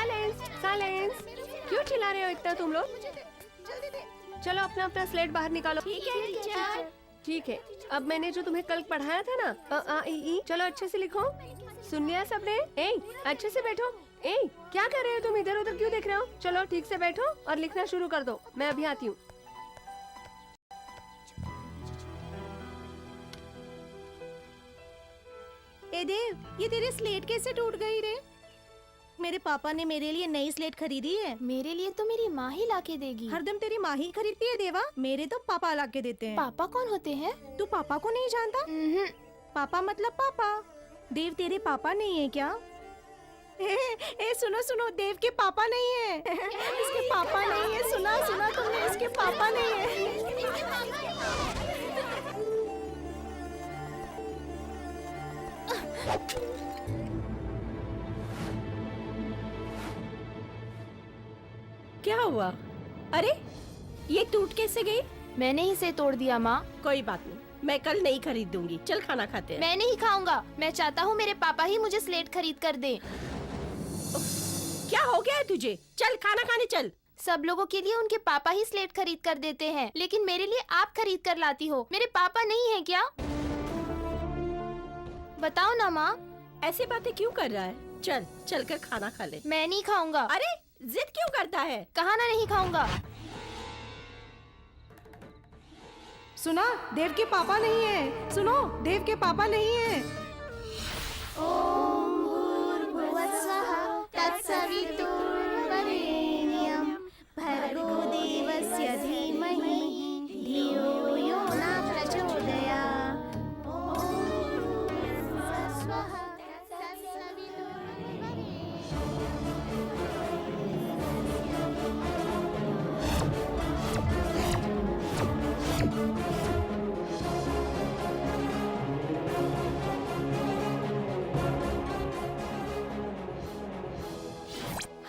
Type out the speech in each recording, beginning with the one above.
Silence silence. क्यों चिल्ला रहे हो इतना तुम लोग? चलो अपना अपना स्लेट बाहर निकालो। ठीक है टीचर। ठीक है, अब मैंने जो तुम्हें कल पढ़ाया था ना, अ आ इ ई, चलो अच्छे से लिखो। सुन लिया सबने? ए, अच्छे से बैठो। ए, क्या कर रहे हो तुम? इधर उधर क्यों देख रहे हो? चलो ठीक से बैठो और लिखना शुरू कर दो। मैं अभी आती हूँ। ए देव, ये तेरी स्लेट कैसे टूट गई रे? मेरे पापा ने मेरे लिए नई स्लेट खरीदी है। मेरे लिए तो मेरी माँ ही लाके देगी। हरदम तेरी माँ ही खरीदती है देवा, मेरे तो पापा लाके देते हैं। पापा कौन होते हैं? तू पापा को नहीं जानता? पापा मतलब पापा। देव तेरे पापा नहीं है क्या? ए सुनो सुनो, देव के पापा नहीं है। इसके पापा नहीं है, सुना सुना तुमने, इसके पापा नहीं है। क्या हुआ? अरे ये टूट कैसे गई? मैंने ही से तोड़ दिया माँ। कोई बात नहीं, मैं कल नहीं खरीद दूंगी। चल खाना खाते हैं। मैं नहीं खाऊंगा। मैं चाहता हूँ मेरे पापा ही मुझे स्लेट खरीद कर दे। क्या हो गया है तुझे? चल खाना खाने चल। सब लोगों के लिए उनके पापा ही स्लेट खरीद कर देते हैं, लेकिन मेरे लिए आप खरीद कर लाती हो। मेरे पापा नहीं है क्या? बताओ ना माँ। ऐसी बातें क्यों कर रहा है? चल चल कर खाना खा ले। मैं नहीं खाऊंगा। अरे जिद क्यों करता है? कहा ना नहीं खाऊंगा। सुना, देव के पापा नहीं है। सुनो, देव के पापा नहीं है। ॐ भूर्भुवस्सः तत्सवितुर्वरेण्यं भर्गो देवस्य धीमहि धियो यो न प्रचोदयात्। ॐ भूर्भुवस्सः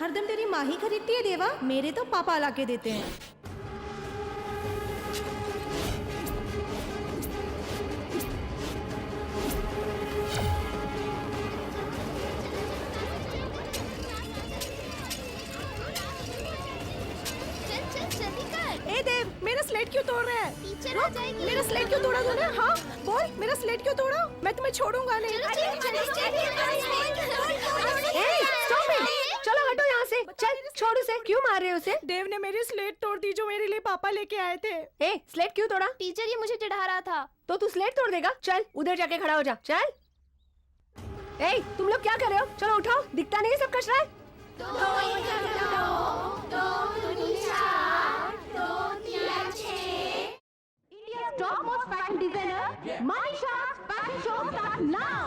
हरदम तेरी माँ ही खरीदती है देवा, मेरे तो पापा लाके देते हैं। चल चल जल्दी कर। ए देव, मेरा स्लेट क्यों तोड़ रहा है? टीचर आ जाएगी। मेरा स्लेट क्यों तोड़ा तूने? हाँ बोल, मेरा स्लेट क्यों तोड़ा? मैं तुम्हें छोड़ूंगा नहीं। Stop it! चलो हटो यहाँ से। चल छोड़ उसे। क्यों मार रहे हो उसे? देव ने मेरी स्लेट तोड़ दी जो मेरे लिए पापा लेके आए थे। ए, स्लेट क्यों तोड़ा? टीचर ये मुझे चिढ़ा रहा था। तो तू स्लेट तोड़ देगा? चल उधर जाके खड़ा हो जा। चल। ए, तुम लोग क्या कर रहे हो? चलो उठाओ, दिखता नहीं है सब कचरा है। India's topmost fashion designer, Manisha's fashion show starts now.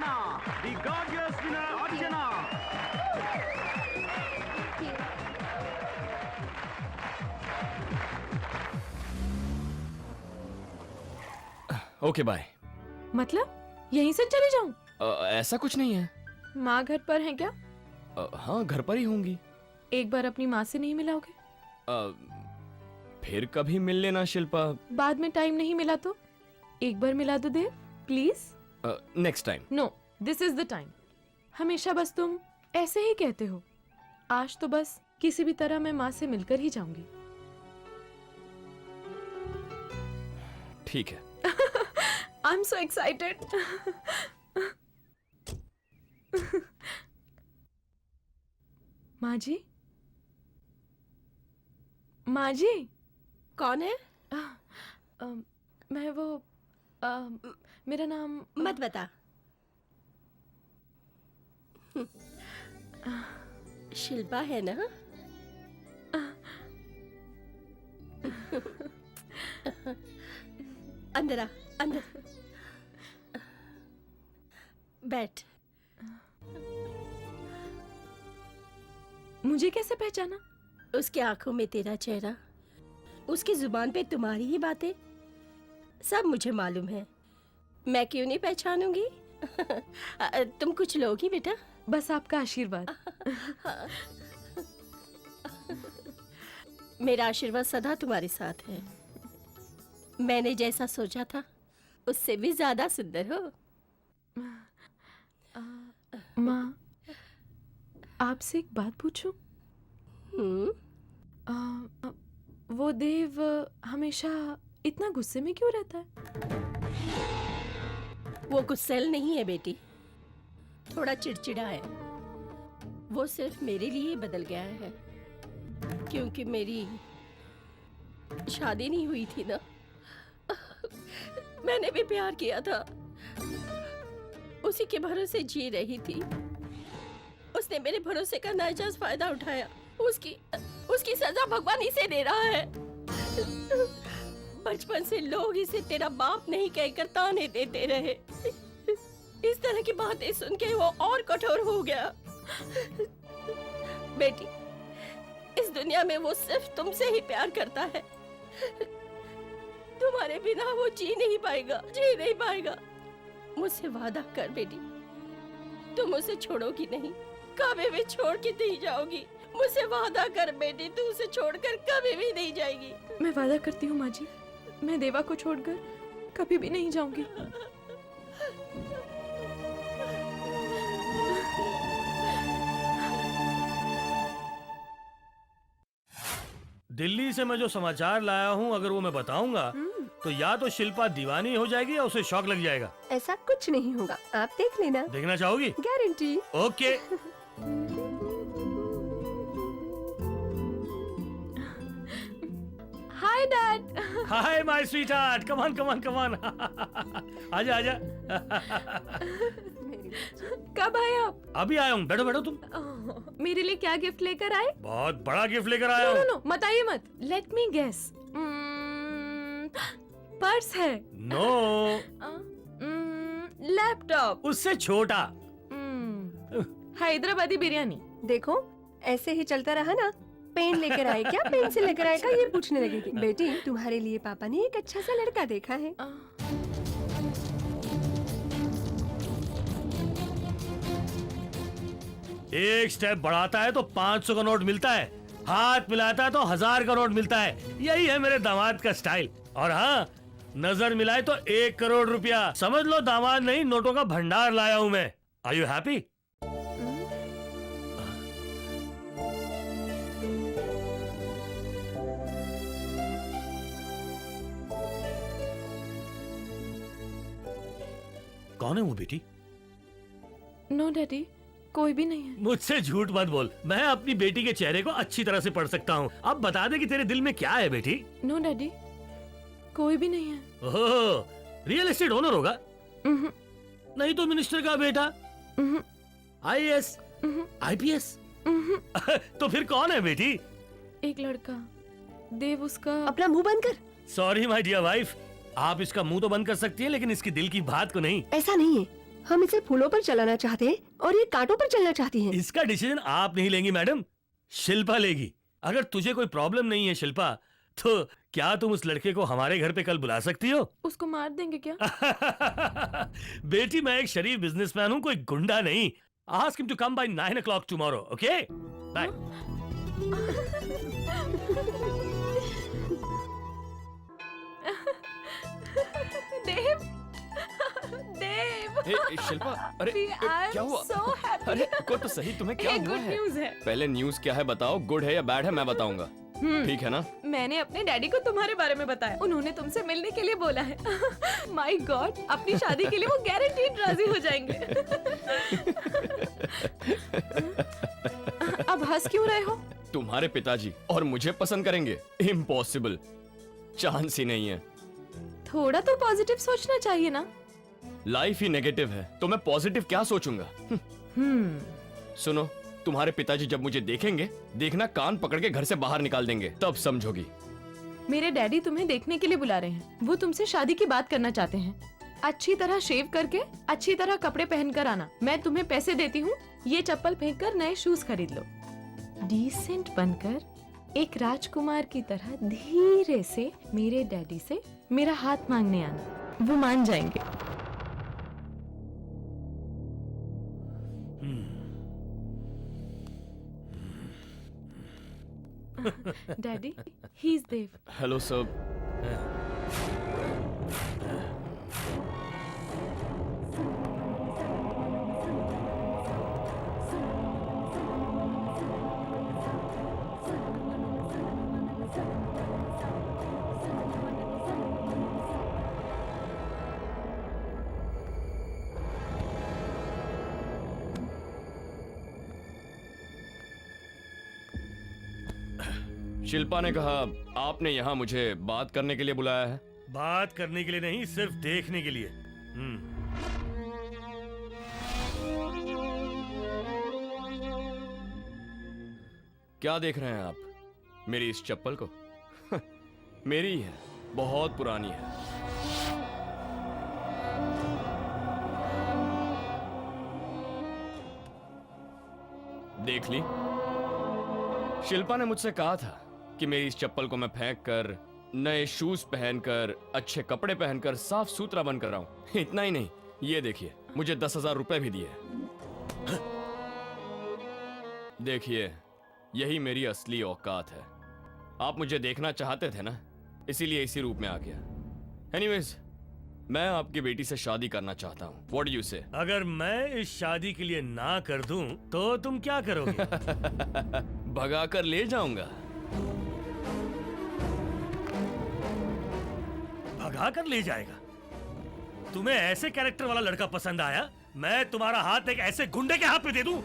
Archana, the gorgeous winner Archana. Okay bye. मतलब यहीं से चली जाऊं? ऐसा कुछ नहीं है। माँ घर पर है क्या? हाँ घर पर ही होंगी। एक बार अपनी माँ से नहीं मिलाओगे? फिर कभी मिल लेना शिल्पा। बाद में टाइम नहीं मिला तो एक बार मिला दो Dev, please. Next time. No, this is the time. हमेशा बस तुम ऐसे ही कहते हो। आज तो बस किसी भी तरह मैं माँ से मिलकर ही जाऊंगी। ठीक है। I am so excited. माँ जी, माँ जी। कौन है? मैं वो मेरा नाम मत बता। शिल्पा है ना? अंदर आ, अंदर बैठ। मुझे कैसे पहचाना? उसकी आंखों में तेरा चेहरा, उसकी जुबान पे तुम्हारी ही बातें, सब मुझे मालूम है। मैं क्यों नहीं पहचानूंगी? तुम कुछ लोगी बेटा? बस आपका आशीर्वाद। मेरा आशीर्वाद सदा तुम्हारे साथ है। मैंने जैसा सोचा था उससे भी ज्यादा सुंदर हो। माँ, आपसे एक बात पूछूं? वो देव हमेशा इतना गुस्से में क्यों रहता है? वो गुस्सैल नहीं है बेटी, थोड़ा चिड़चिड़ा है। वो सिर्फ मेरे लिए बदल गया है क्योंकि मेरी शादी नहीं हुई थी ना। मैंने भी प्यार किया था, उसी के भरोसे जी रही थी। उसने मेरे भरोसे का नाजायज फायदा उठाया। उसकी सजा भगवान इसे दे रहा है। बचपन से लोग इसे तेरा बाप नहीं कहकर ताने देते रहे। इस तरह की बातें सुन के वो और कठोर हो गया। बेटी, इस दुनिया में वो सिर्फ तुमसे ही प्यार करता है। तुम्हारे बिना वो जी नहीं पाएगा। मुझसे वादा कर बेटी, तुम उसे छोड़ोगी नहीं, कभी भी छोड़ के नहीं जाओगी। मुझसे वादा कर बेटी, तू उसे छोड़कर कभी भी नहीं जाएगी। मैं वादा करती हूँ माँ जी, मैं देवा को छोड़कर कभी भी नहीं जाऊंगी। दिल्ली से मैं जो समाचार लाया हूँ, अगर वो मैं बताऊंगा तो या तो शिल्पा दीवानी हो जाएगी या उसे शौक लग जाएगा। ऐसा कुछ नहीं होगा, आप देख लेना। देखना चाहोगी? Guarantee. Okay. Hi dad. Hi my sweetheart, come on. आजा आजा। कब आए आप? अभी आया हूँ, बैठो तुम। मेरे लिए क्या गिफ्ट लेकर आए? बहुत बड़ा गिफ्ट लेकर आया हूँ। नो, मत आइए मत। Let me guess. पर्स है? नो। लैपटॉप? उससे छोटा। हैदराबादी बिरयानी? देखो ऐसे ही चलता रहा ना, पेन लेकर आए क्या, पेन से लेकर आएगा ये पूछने लगेगी। बेटी, तुम्हारे लिए पापा ने एक अच्छा सा लड़का देखा है। एक स्टेप बढ़ाता है तो 500 का नोट मिलता है, हाथ मिलाता है तो 1000 का नोट मिलता है। यही है मेरे दामाद का स्टाइल। और हाँ, नजर मिलाए तो 1 करोड़ रुपया। समझ लो दामाद नहीं, नोटों का भंडार लाया हूँ मैं। Are you happy? कौन है वो बेटी? नो डैडी, कोई भी नहीं है। मुझसे झूठ मत बोल, मैं अपनी बेटी के चेहरे को अच्छी तरह से पढ़ सकता हूँ। अब बता दे कि तेरे दिल में क्या है बेटी? नो डैडी, कोई भी नहीं है। ओह, रियल एस्टेट ओनर होगा? नहीं तो मिनिस्टर का बेटा? IAS, IPS? तो फिर कौन है बेटी? एक लड़का, देव। उसका अपना मुंह बंद कर। सॉरी माय डियर वाइफ, आप इसका मुंह तो बंद कर सकती हैं लेकिन इसकी दिल की बात को नहीं। ऐसा नहीं है, हम इसे फूलों पर चलाना चाहते हैं और ये कांटों पर चलना चाहती हैं। इसका डिसीजन आप नहीं लेंगी मैडम, शिल्पा लेगी। अगर तुझे कोई प्रॉब्लम नहीं है शिल्पा, तो क्या तुम उस लड़के को हमारे घर पे कल बुला सकती हो? उसको मार देंगे क्या? बेटी मैं एक शरीफ बिजनेसमैन हूँ, कोई गुंडा नहीं। Ask him to come by 9 o'clock tomorrow, okay? Bye. Dev, Dev, Shilpa, अरे We are क्या हुआ? so happy. अरे को तो सही, तुम्हें क्या एक हुआ गुड है? न्यूज है। पहले न्यूज क्या है बताओ, गुड है या बैड है मैं बताऊंगा, ठीक है ना? मैंने अपने डैडी को तुम्हारे बारे में बताया, उन्होंने तुमसे मिलने के लिए बोला है। माय गॉड, अपनी शादी के लिए वो गारंटीड राजी हो जाएंगे। अब हंस क्यों रहे हो? तुम्हारे पिताजी और मुझे पसंद करेंगे? इम्पॉसिबल, चांस ही नहीं है। थोड़ा तो पॉजिटिव सोचना चाहिए ना। लाइफ ही नेगेटिव है तो मैं पॉजिटिव क्या सोचूंगा? सुनो, तुम्हारे पिताजी जब मुझे देखेंगे, देखना कान पकड़ के घर से बाहर निकाल देंगे, तब समझोगी। मेरे डैडी तुम्हें देखने के लिए बुला रहे हैं। वो तुमसे शादी की बात करना चाहते हैं। अच्छी तरह शेव करके, अच्छी तरह कपड़े पहनकर आना। मैं तुम्हें पैसे देती हूँ, ये चप्पल फेंककर नए शूज खरीद लो। डिसेंट बनकर एक राजकुमार की तरह धीरे से मेरे डैडी से मेरा हाथ मांगने आना, वो मान जाएंगे। Daddy, he is Dev. Hello sir. Shilpa ने कहा आपने यहाँ मुझे बात करने के लिए बुलाया है। बात करने के लिए नहीं, सिर्फ देखने के लिए। क्या देख रहे हैं आप? मेरी इस चप्पल को? मेरी ही है, बहुत पुरानी है। देख ली? शिल्पा ने मुझसे कहा था कि मेरी इस चप्पल को मैं फेंक कर, नए शूज पहनकर, अच्छे कपड़े पहनकर साफ सुथरा बनकर रहा हूं। इतना ही नहीं, ये देखिए, मुझे 10,000 रुपए भी दिए। देखिए, यही मेरी असली औकात है। आप मुझे देखना चाहते थे ना, इसीलिए इसी रूप में आ गया। एनीवेज, मैं आपकी बेटी से शादी करना चाहता हूँ। व्हाट डू यू से? अगर मैं इस शादी के लिए ना कर दूं, तो तुम क्या करोगे? भगा कर ले जाऊंगा। भगा कर ले जाएगा? तुम्हें ऐसे कैरेक्टर वाला लड़का पसंद आया? मैं तुम्हारा हाथ एक ऐसे गुंडे के हाथ पे दे दूं?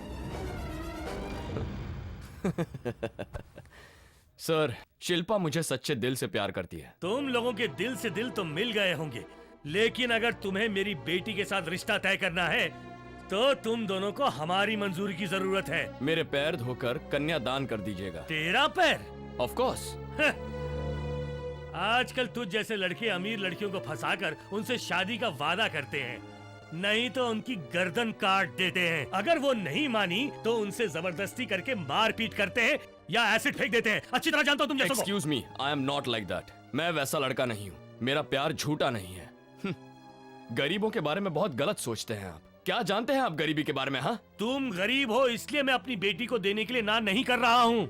सर, शिल्पा मुझे सच्चे दिल से प्यार करती है। तुम लोगों के दिल से दिल तो मिल गए होंगे, लेकिन अगर तुम्हें मेरी बेटी के साथ रिश्ता तय करना है, तो तुम दोनों को हमारी मंजूरी की जरूरत है। मेरे पैर धोकर कन्यादान कर दीजिएगा। तेरा पैर? Of course. आजकल तुझ जैसे लड़के अमीर लड़कियों को फंसाकर उनसे शादी का वादा करते हैं, नहीं तो उनकी गर्दन काट देते हैं। अगर वो नहीं मानी तो उनसे जबरदस्ती करके मारपीट करते हैं या एसिड फेंक देते हैं। अच्छी तरह जानता हूं तुम जैसों को। Excuse me, I am not like that. मैं वैसा लड़का नहीं हूँ। मेरा प्यार झूठा नहीं है। गरीबों के बारे में बहुत गलत सोचते हैं आप। क्या जानते हैं आप गरीबी के बारे में? हाँ, तुम गरीब हो इसलिए मैं अपनी बेटी को देने के लिए ना नहीं कर रहा हूँ,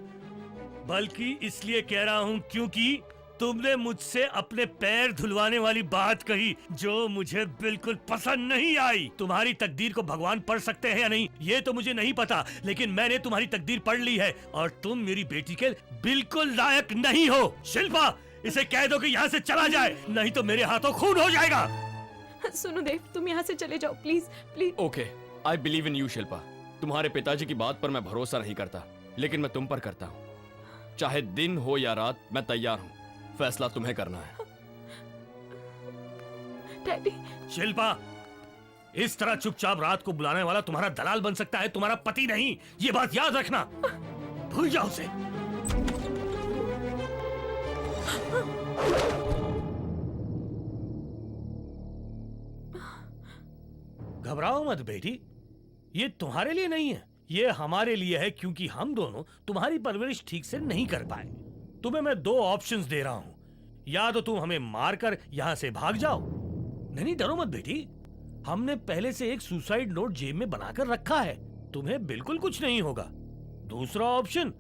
बल्कि इसलिए कह रहा हूँ क्योंकि तुमने मुझसे अपने पैर धुलवाने वाली बात कही, जो मुझे बिल्कुल पसंद नहीं आई। तुम्हारी तकदीर को भगवान पढ़ सकते हैं या नहीं, ये तो मुझे नहीं पता, लेकिन मैंने तुम्हारी तकदीर पढ़ ली है और तुम मेरी बेटी के बिल्कुल लायक नहीं हो। शिल्पा, इसे कह दो कि यहाँ से चला जाए, नहीं तो मेरे हाथों खून हो जाएगा। सुनो देव, तुम यहाँ से चले जाओ please, please. Okay, I believe in you Shilpa. तुम्हारे पिताजी की बात पर मैं भरोसा नहीं करता, लेकिन मैं तुम पर करता हूँ। चाहे दिन हो या रात, मैं तैयार हूँ। फैसला तुम्हें करना है। डैडी। शिल्पा, इस तरह चुपचाप रात को बुलाने वाला तुम्हारा दलाल बन सकता है, तुम्हारा पति नहीं। ये बात याद रखना, भूल जाओ उसे। घबराओ मत बेटी, ये तुम्हारे लिए नहीं है, ये हमारे लिए है, क्योंकि हम दोनों तुम्हारी परवरिश ठीक से नहीं कर पाए। तुम्हें मैं 2 ऑप्शंस दे रहा हूं, या तो तुम हमें मारकर यहां से भाग जाओ। नहीं डरो मत बेटी, हमने पहले से एक सुसाइड नोट जेब में बनाकर रखा है, तुम्हें बिल्कुल कुछ नहीं होगा। दूसरा ऑप्शन,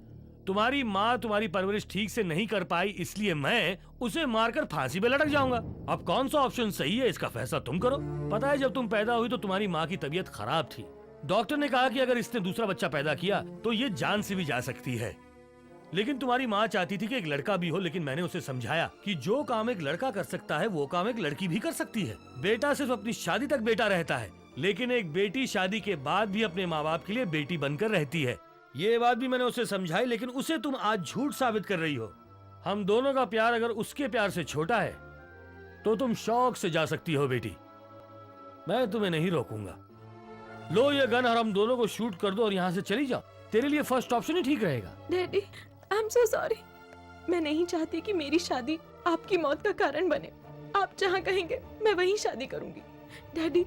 तुम्हारी माँ तुम्हारी परवरिश ठीक से नहीं कर पाई, इसलिए मैं उसे मारकर फांसी पे लटक जाऊंगा। अब कौन सा ऑप्शन सही है, इसका फैसला तुम करो। पता है, जब तुम पैदा हुई तो तुम्हारी माँ की तबीयत खराब थी। डॉक्टर ने कहा कि अगर इसने दूसरा बच्चा पैदा किया तो ये जान से भी जा सकती है, लेकिन तुम्हारी माँ चाहती थी कि एक लड़का भी हो। लेकिन मैंने उसे समझाया कि जो काम एक लड़का कर सकता है वो काम एक लड़की भी कर सकती है। बेटा सिर्फ अपनी शादी तक बेटा रहता है, लेकिन एक बेटी शादी के बाद भी अपने माँ बाप के लिए बेटी बनकर रहती है। ये बात भी मैंने उसे समझाई, लेकिन उसे तुम आज झूठ साबित कर रही हो। हम दोनों का प्यार अगर उसके प्यार से छोटा है तो तुम शौक से जा सकती हो बेटी, मैं तुम्हें नहीं रोकूंगा। लो ये गन और हम दोनों को शूट कर दो और यहाँ से चली जाओ। तेरे लिए फर्स्ट ऑप्शन ही ठीक रहेगा। Daddy, I am so sorry. मैं नहीं चाहती कि मेरी शादी आपकी मौत का कारण बने। आप जहाँ कहेंगे मैं वहीं शादी करूंगी। डैडी,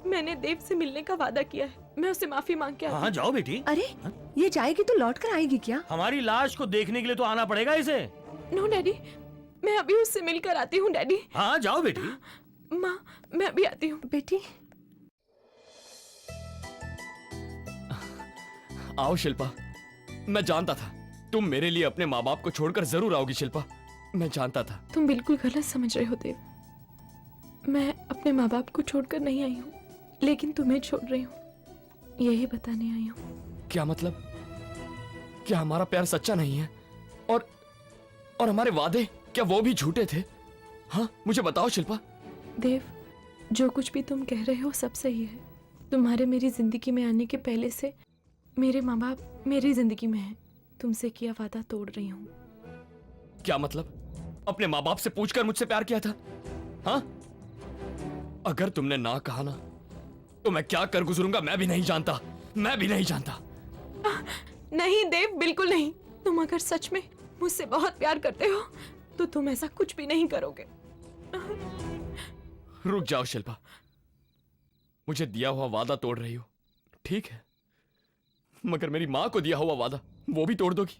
मैंने देव से मिलने का वादा किया है, मैं उससे माफी मांग के आती हूँ। हाँ जाओ बेटी। अरे ये जाएगी तो लौट कर आएगी क्या? हमारी लाश को देखने के लिए तो आना पड़ेगा इसे। नो डैडी, मैं अभी उससे मिलकर आती हूँ। डैडी। हाँ जाओ बेटी। माँ, मैं अभी आती हूँ। बेटी आओ शिल्पा, मैं जानता था तुम मेरे लिए अपने माँ बाप को छोड़कर जरूर आओगी शिल्पा, मैं जानता था। तुम बिल्कुल गलत समझ रहे हो देव। मैं अपने माँ बाप को छोड़कर नहीं आई हूँ, लेकिन तुम्हें छोड़ रही हूँ, यही बताने आई हूँ। क्या मतलब? क्या हमारा प्यार सच्चा नहीं है? और हमारे वादे क्या वो भी झूठे थे? हाँ मुझे बताओ शिल्पा। देव, जो कुछ भी तुम कह रहे हो सब सही है। तुम्हारे मेरी जिंदगी में आने के पहले से मेरे माँ बाप मेरी जिंदगी में हैं। तुमसे किया वादा तोड़ रही हूँ। क्या मतलब? अपने माँ बाप से पूछकर मुझसे प्यार किया था? हाँ, अगर तुमने ना कहा ना तो मैं क्या कर गुजरूंगा मैं भी नहीं जानता, मैं भी नहीं जानता। नहीं देव, बिल्कुल नहीं। तुम अगर सच में मुझसे बहुत प्यार करते हो तो तुम ऐसा कुछ भी नहीं करोगे। रुक जाओ शिल्पा, मुझे दिया हुआ वादा तोड़ रही हो, ठीक है, मगर मेरी माँ को दिया हुआ वादा वो भी तोड़ दोगी?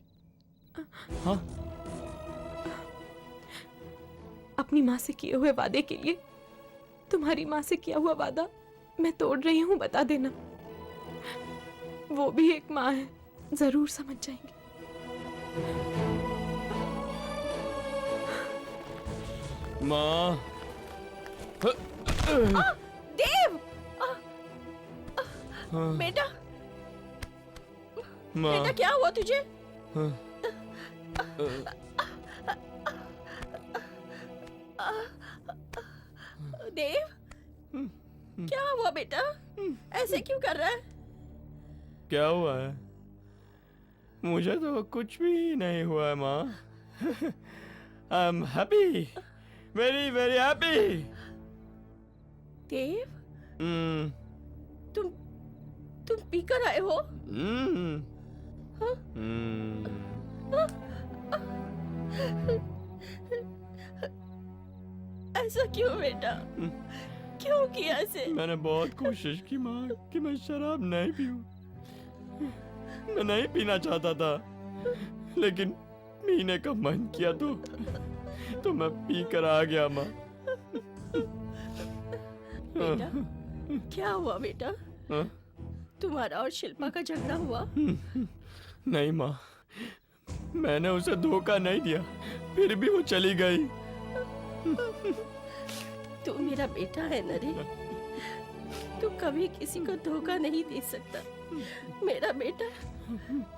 हाँ? अपनी माँ से किए हुए वादे के लिए तुम्हारी माँ से किया हुआ वादा मैं तोड़ रही हूँ, बता देना। वो भी एक माँ है, जरूर समझ जाएंगे। माँ। देव! बेटा, माँ। बेटा क्या हुआ तुझे? देव, क्या हुआ बेटा? ऐसे क्यों कर रहा है? क्या हुआ है? मुझे तो कुछ भी नहीं हुआ है माँ। I am happy, very very happy. Dev, तुम पीकर आए हो? हाँ? ऐसा क्यों बेटा? क्यों किया ऐसे? मैंने बहुत कोशिश की माँ कि मैं शराब नहीं पीऊं। मैं नहीं पीना चाहता था, लेकिन पीने का मन किया तो मैं पी कर आ गया माँ। बेटा, क्या हुआ बेटा? हाँ? तुम्हारा और शिल्पा का झगड़ा हुआ? नहीं माँ, मैंने उसे धोखा नहीं दिया, फिर भी वो चली गई। तू मेरा बेटा है नरे, तू कभी किसी को धोखा नहीं दे सकता। मेरा बेटा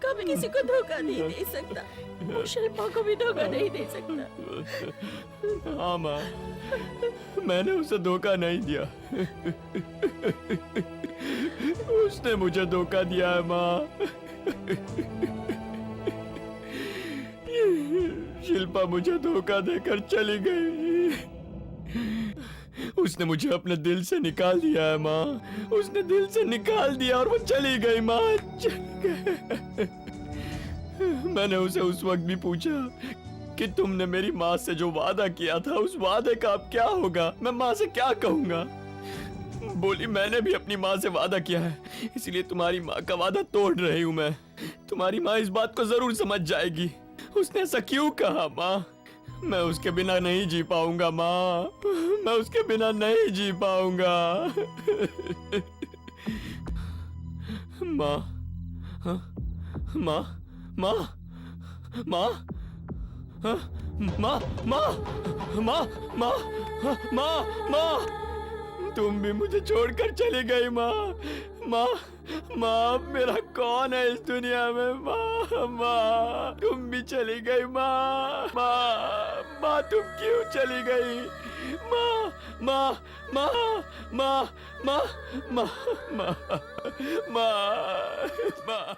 कभी किसी को धोखा नहीं दे सकता, वो शिल्पा को भी धोखा नहीं दे सकता। हाँ माँ, मैंने उसे धोखा नहीं दिया, उसने मुझे धोखा दिया है माँ। शिल्पा मुझे धोखा देकर चली गई। उसने मुझे अपने दिल से निकाल दिया है माँ, उसने दिल से निकाल दिया और वो चली गई माँ, चली गई। मैंने उसे उस वक्त भी पूछा कि तुमने मेरी माँ से जो वादा किया था उस वादे का अब क्या होगा, मैं माँ से क्या कहूँगा? बोली मैंने भी अपनी माँ से वादा किया है, इसलिए तुम्हारी माँ का वादा तोड़ रही हूँ मैं। तुम्हारी माँ इस बात को जरूर समझ जाएगी। उसने ऐसा क्यों कहा माँ? मैं उसके बिना नहीं जी पाऊंगा माँ, मैं उसके बिना नहीं जी पाऊंगा। माँ, हाँ? माँ, माँ, माँ, हाँ? माँ, माँ, माँ, माँ, हाँ? माँ, माँ, तुम भी मुझे छोड़कर चली गई माँ। माँ, माँ, मेरा कौन है इस दुनिया में? माँ, माँ, तुम भी चली गई माँ। माँ, माँ, तुम क्यों चली गई? माँ, माँ, माँ, माँ, माँ, माँ, माँ, माँ, माँ।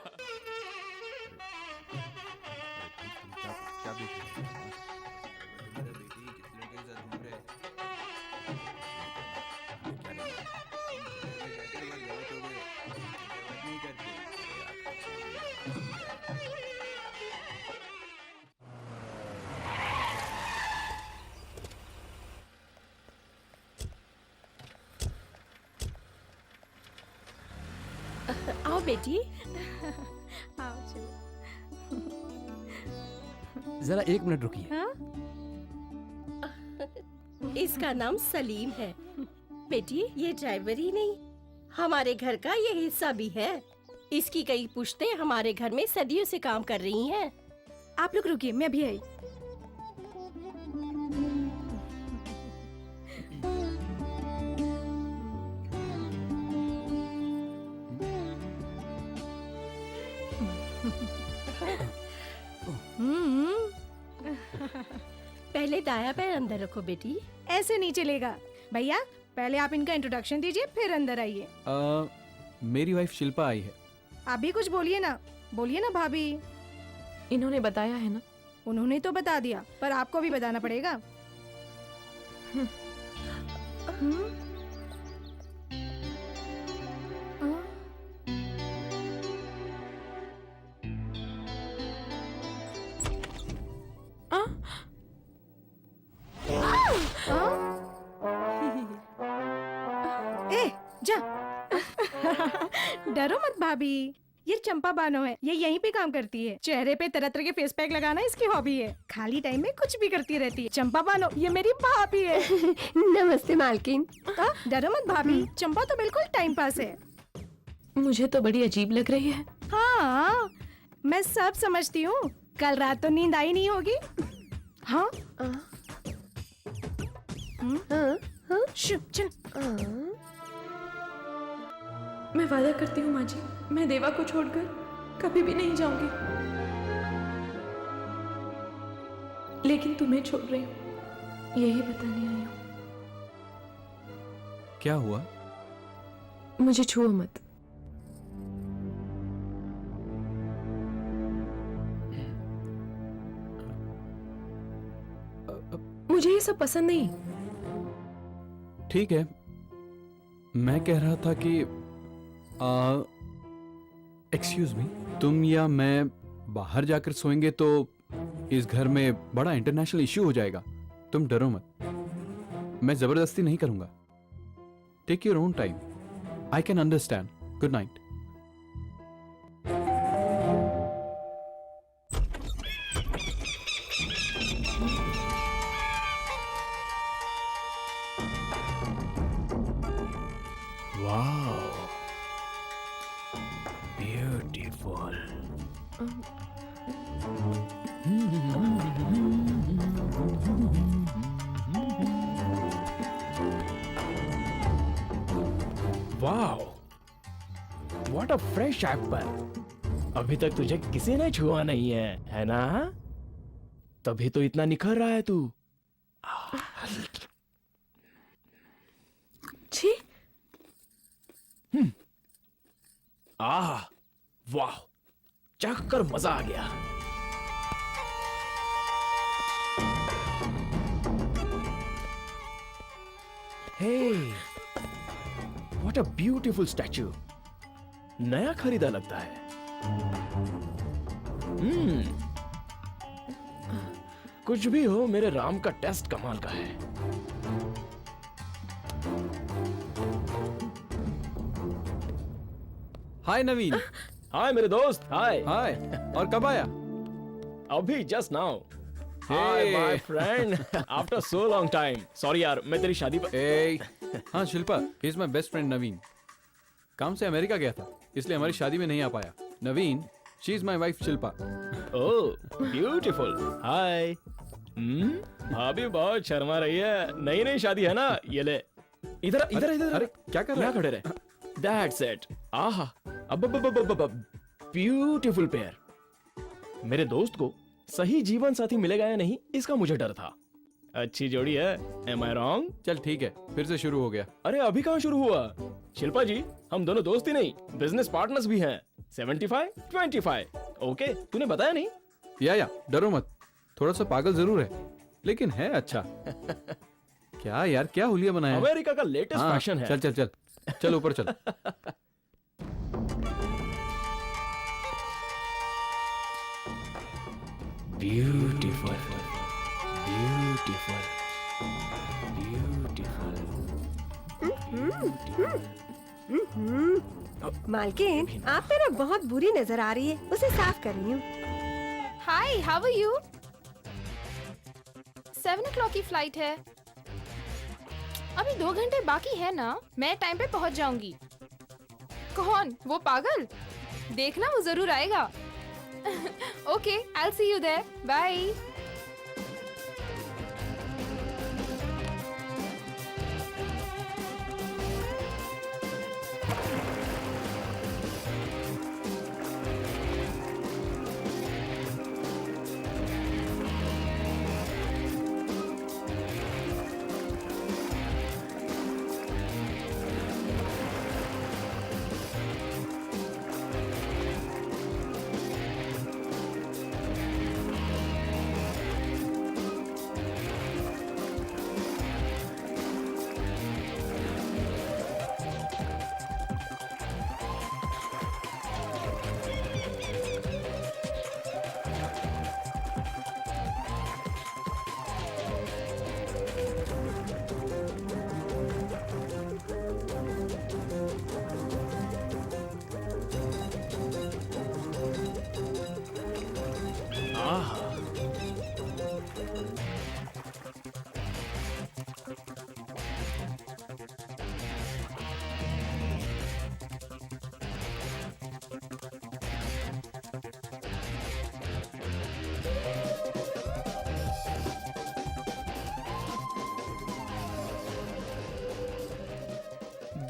आओ बेटी। आओ चलो। जरा 1 मिनट रुकिए। हाँ? इसका नाम सलीम है। बेटी ये ड्राइवर ही नहीं, हमारे घर का ये हिस्सा भी है। इसकी कई पुश्तें हमारे घर में सदियों से काम कर रही हैं। आप लोग रुकिए, मैं अभी आई। पहले दाया पैर अंदर रखो बेटी। ऐसे नहीं चलेगा भैया, पहले आप इनका इंट्रोडक्शन दीजिए फिर अंदर आइए। मेरी वाइफ शिल्पा आई है। आप भी कुछ बोलिए ना भाभी। इन्होंने बताया है ना। उन्होंने तो बता दिया, पर आपको भी बताना पड़ेगा। ए, जा। डरो मत भाभी, ये चंपा बानो है, ये यहीं पे काम करती है। चेहरे पे तरह तरह के फेस पैक लगाना इसकी हॉबी है। खाली टाइम में कुछ भी करती रहती है। चंपा बानो, ये मेरी भाभी है। नमस्ते मालकिन। डरो मत भाभी, चंपा तो बिल्कुल टाइम पास है। मुझे तो बड़ी अजीब लग रही है। हाँ, मैं सब समझती हूँ। कल रात तो नींद आई नहीं होगी। हाँ? चल। मैं वादा करती हूँ माँ जी, मैं देवा को छोड़कर कभी भी नहीं जाऊंगी। लेकिन तुम्हें छोड़ रही हूँ, यही बताने आई हूँ। क्या हुआ? मुझे छुओ मत। मुझे ये सब पसंद नहीं। ठीक है, मैं कह रहा था कि एक्सक्यूज मी, तुम या मैं बाहर जाकर सोएंगे तो इस घर में बड़ा इंटरनेशनल इश्यू हो जाएगा। तुम डरो मत, मैं जबरदस्ती नहीं करूंगा। Take your own time, I can understand. Good night. Beautiful. Wow, what a fresh apple. अभी तक तुझे किसी ने छुआ नहीं है ना? तभी तो इतना निखर रहा है तू। छी। आह, वाह, चख कर मजा आ गया। हे, व्हाट अ ब्यूटीफुल स्टैचू। नया खरीदा लगता है। कुछ भी हो, मेरे राम का टेस्ट कमाल का है। हाय नवीन। हाय मेरे दोस्त, हाय। हाय। और कब आया? अभी just now. Hi my friend, after so long time. Sorry यार, मैं तेरी शादी पर। ए, हाँ Shilpa, he is my best friend Naveen. काम से अमेरिका गया था, इसलिए हमारी शादी में नहीं आ पाया। Naveen, she is my wife Shilpa. Oh beautiful. Hi. भाभी बहुत शर्मा रही है। नई नई शादी है ना। ये ले, इधर इधर इधर। अरे क्या कर रहा है? खड़े रहे। That's it. आहा, अब ब्यूटीफुल पेयर। मेरे दोस्त को सही जीवन साथी मिलेगा या नहीं, इसका मुझे डर था। अच्छी जोड़ी है। Am I wrong? चल ठीक है, फिर से शुरू हो गया। अरे अभी कहाँ शुरू हुआ? शिल्पा जी, हम दोनों दोस्त ही नहीं, बिजनेस पार्टनर्स भी हैं। 75-25। ओके, तूने बताया नहीं? या डरो मत, थोड़ा सा पागल जरूर है, लेकिन है अच्छा। क्या यार, क्या हुलिया बनाया है? अमेरिका का लेटेस्ट हाँ, फैशन है। चल चल चल चल ऊपर चल। Beautiful, beautiful, beautiful. मालकिन, आप पे ना बहुत बुरी नजर आ रही है, उसे साफ कर रही हूँ। हाय, हाउ आर यू? 7 o'clock की फ्लाइट है। अभी 2 घंटे बाकी है ना। मैं टाइम पे पहुंच जाऊंगी। कौन? वो पागल? देखना, वो जरूर आएगा। Okay, I'll see you there. Bye.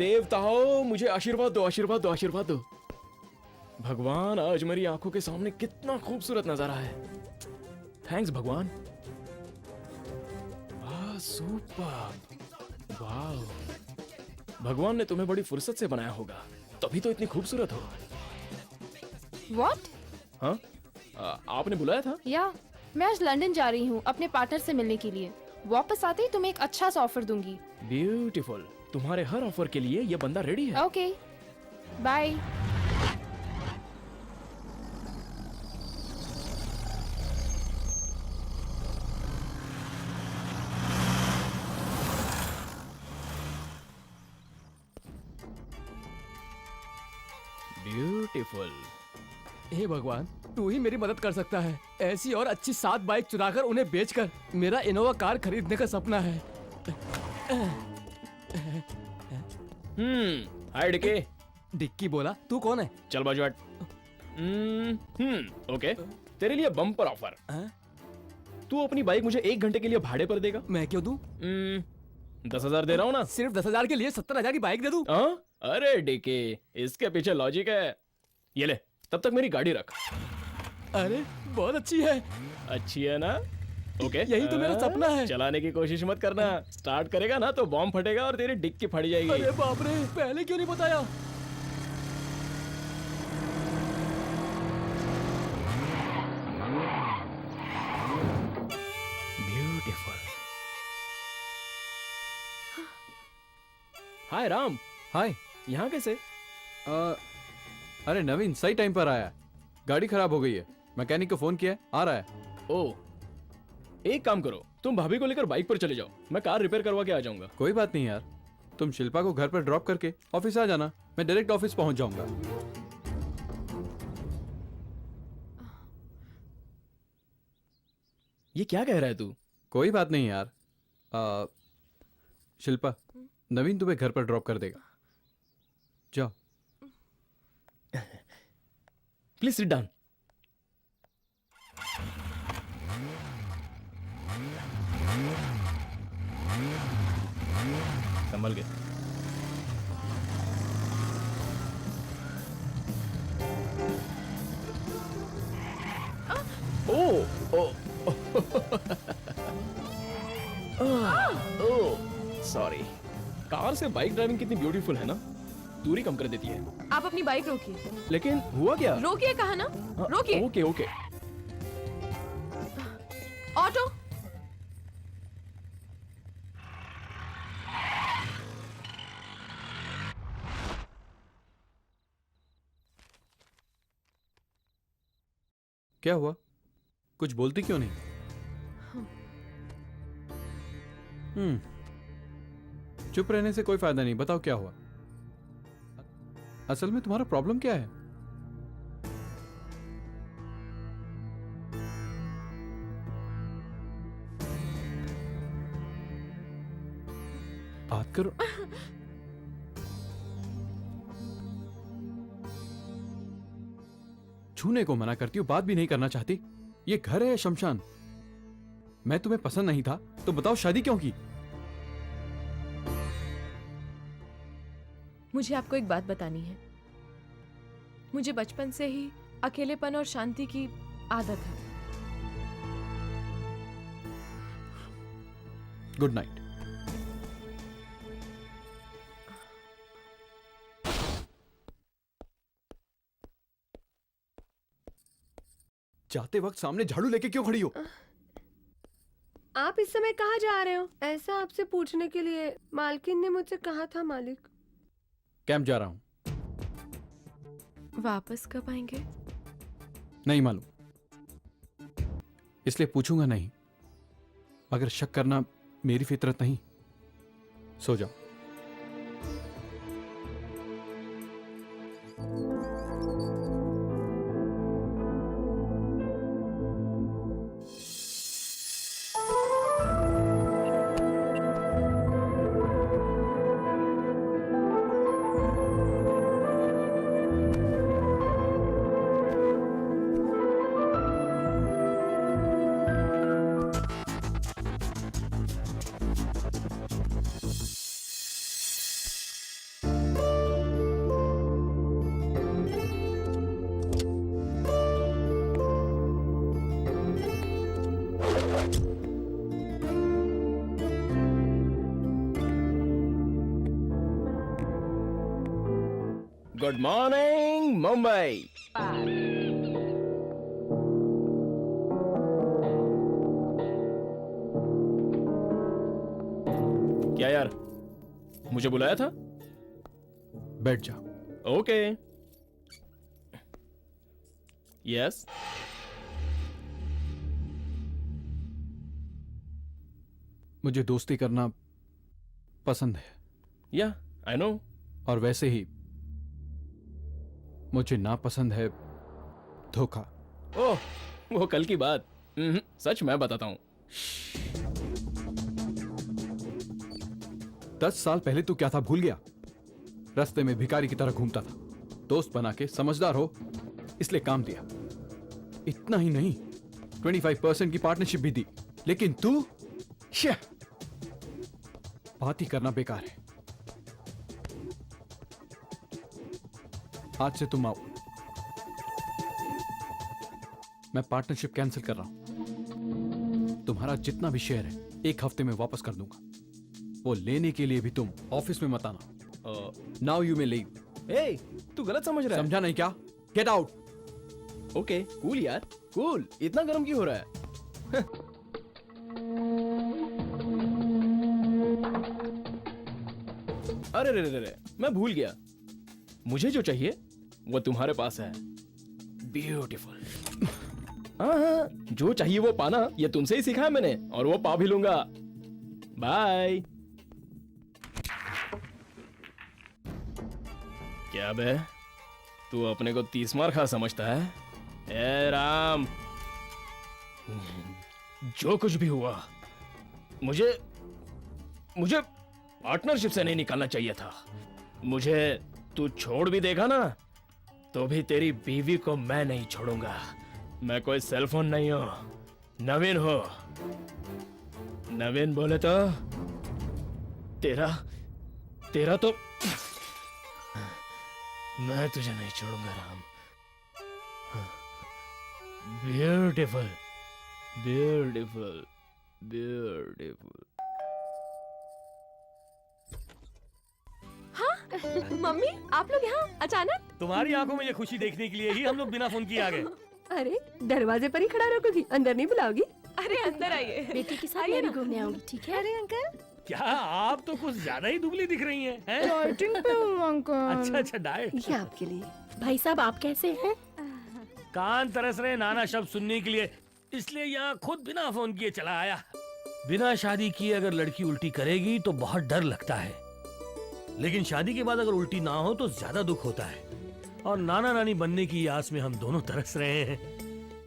देवताओं, मुझे आशीर्वाद दो, आशीर्वाद दो, आशीर्वाद दो। भगवान, आज मेरी आंखों के सामने कितना खूबसूरत नजारा है। थैंक्स भगवान। वाह, सुपर। वाह, भगवान ने तुम्हें बड़ी फुर्सत से बनाया होगा, तभी तो इतनी खूबसूरत हो। What? हाँ, आपने बुलाया था? या, मैं आज लंदन जा रही हूँ अपने पार्टनर से मिलने के लिए। वापस आते ही तुम्हें एक अच्छा सा ऑफर दूंगी। ब्यूटीफुल। तुम्हारे हर ऑफर के लिए ये बंदा रेडी है। Okay, bye. ब्यूटीफुल। हे भगवान, तू ही मेरी मदद कर सकता है। ऐसी और अच्छी 7 बाइक चुराकर उन्हें बेचकर मेरा इनोवा कार खरीदने का सपना है। हाय डिके। डिक्की बोला, तू कौन है? चल बाजू हट। ओके, तेरे लिए बम्पर ऑफर। तू अपनी बाइक मुझे 1 घंटे के लिए भाड़े पर देगा। मैं क्यों दूं? 10,000 दे रहा हूँ ना। सिर्फ 10,000 के लिए 70,000 की बाइक दे दूं? अरे डिके, इसके पीछे लॉजिक है। ये ले, तब तक मेरी गाड़ी रख। अरे बहुत अच्छी है। अच्छी है ना? ओके, यही तो मेरा सपना है। चलाने की कोशिश मत करना। स्टार्ट करेगा ना तो बॉम्ब फटेगा और तेरी डिक्की फट जाएगी। अरे बाप रे, पहले क्यों नहीं बताया? ब्यूटीफुल। हाय राम। हाय। यहाँ कैसे? अरे नवीन, सही टाइम पर आया। गाड़ी खराब हो गई है, मैकेनिक को फोन किया है, आ रहा है। ओह, एक काम करो, तुम भाभी को लेकर बाइक पर चले जाओ, मैं कार रिपेयर करवा के आ जाऊंगा। कोई बात नहीं यार, तुम शिल्पा को घर पर ड्रॉप करके ऑफिस आ जाना, मैं डायरेक्ट ऑफिस पहुंच जाऊंगा। ये क्या कह रहा है तू? कोई बात नहीं यार। शिल्पा, नवीन तुम्हें घर पर ड्रॉप कर देगा। जाओ। Please sit down. संभल के। Oh sorry. कार से बाइक ड्राइविंग कितनी ब्यूटीफुल है ना, दूरी कम कर देती है। आप अपनी बाइक रोकिए। लेकिन हुआ क्या? रोकिए कहा ना, रोकिए। Okay okay. ऑटो। क्या हुआ? कुछ बोलती क्यों नहीं? चुप रहने से कोई फायदा नहीं। बताओ क्या हुआ? असल में तुम्हारा प्रॉब्लम क्या है? बात करो। छूने को मना करती हूँ, बात भी नहीं करना चाहती। ये घर है या शमशान? मैं तुम्हें पसंद नहीं था तो बताओ शादी क्यों की? मुझे आपको एक बात बतानी है। मुझे बचपन से ही अकेलेपन और शांति की आदत है। Good night. जाते वक्त सामने झाड़ू लेके क्यों खड़ी हो? आप इस समय कहाँ जा रहे हो? ऐसा आपसे पूछने के लिए मालकिन ने मुझसे कहा था मालिक। कैंप जा रहा हूं। वापस कब आएंगे? नहीं मालूम, इसलिए पूछूंगा नहीं। मगर शक करना मेरी फितरत नहीं। सो जाओ। Good morning Mumbai. क्या यार, मुझे बुलाया था? बैठ जा। ओके। यस। मुझे दोस्ती करना पसंद है। या आई नो। और वैसे ही मुझे नापसंद है धोखा। ओह, वो कल की बात। सच मैं बताता हूं। 10 साल पहले तू क्या था भूल गया? रास्ते में भिखारी की तरह घूमता था। दोस्त बना के समझदार हो इसलिए काम दिया। इतना ही नहीं, 25% की पार्टनरशिप भी दी। लेकिन तू बात ही करना बेकार है। आज से तुम आओ। मैं पार्टनरशिप कैंसिल कर रहा हूं। तुम्हारा जितना भी शेयर है 1 हफ्ते में वापस कर दूंगा। वो लेने के लिए भी तुम ऑफिस में मत आना। Now you may leave. ए, तू गलत समझ रहा है। समझा नहीं क्या? Get out. ओके कूल यार, कूल। इतना गर्म क्यों हो रहा है? अरे रे रे रे, मैं भूल गया। मुझे जो चाहिए वो तुम्हारे पास है। ब्यूटीफुल। हाँ, जो चाहिए वो पाना ये तुमसे ही सीखा है मैंने, और वो पा भी लूंगा। बाय। क्या बे, तू अपने को 30 मार खा समझता है? ए राम, जो कुछ भी हुआ, मुझे पार्टनरशिप से नहीं निकालना चाहिए था। मुझे तू छोड़ भी देगा ना, तो भी तेरी बीवी को मैं नहीं छोड़ूंगा। मैं कोई सेलफोन नहीं हूं, नवीन हो। नवीन बोले तो तेरा तो मैं तुझे नहीं छोड़ूंगा Ram. Beautiful, beautiful, beautiful. Mummy, आप लोग यहाँ अचानक? तुम्हारी आंखों में ये खुशी देखने के लिए ही हम लोग बिना फोन किए आ गए। अरे दरवाजे पर ही खड़ा रखोगी, अंदर नहीं बुलाओगी? अरे अंदर आइए। बेटी के साथ मैं भी घूमने आऊंगी, ठीक है? अरे अंकल, क्या आप तो कुछ ज्यादा ही दुबली दिख रही हैं, हैं? डाइटिंग पे हूँ अंकल। अच्छा डाइट। ये आपके लिए। भाई साहब आप कैसे हैं? कान तरस रहे नाना शब्द सुनने के लिए, इसलिए यहाँ खुद बिना फोन किए चला आया। बिना शादी किए अगर लड़की उल्टी करेगी तो बहुत डर लगता है, लेकिन शादी के बाद अगर उल्टी ना हो तो ज्यादा दुख होता है। और नाना नानी बनने की आस में हम दोनों तरस रहे हैं।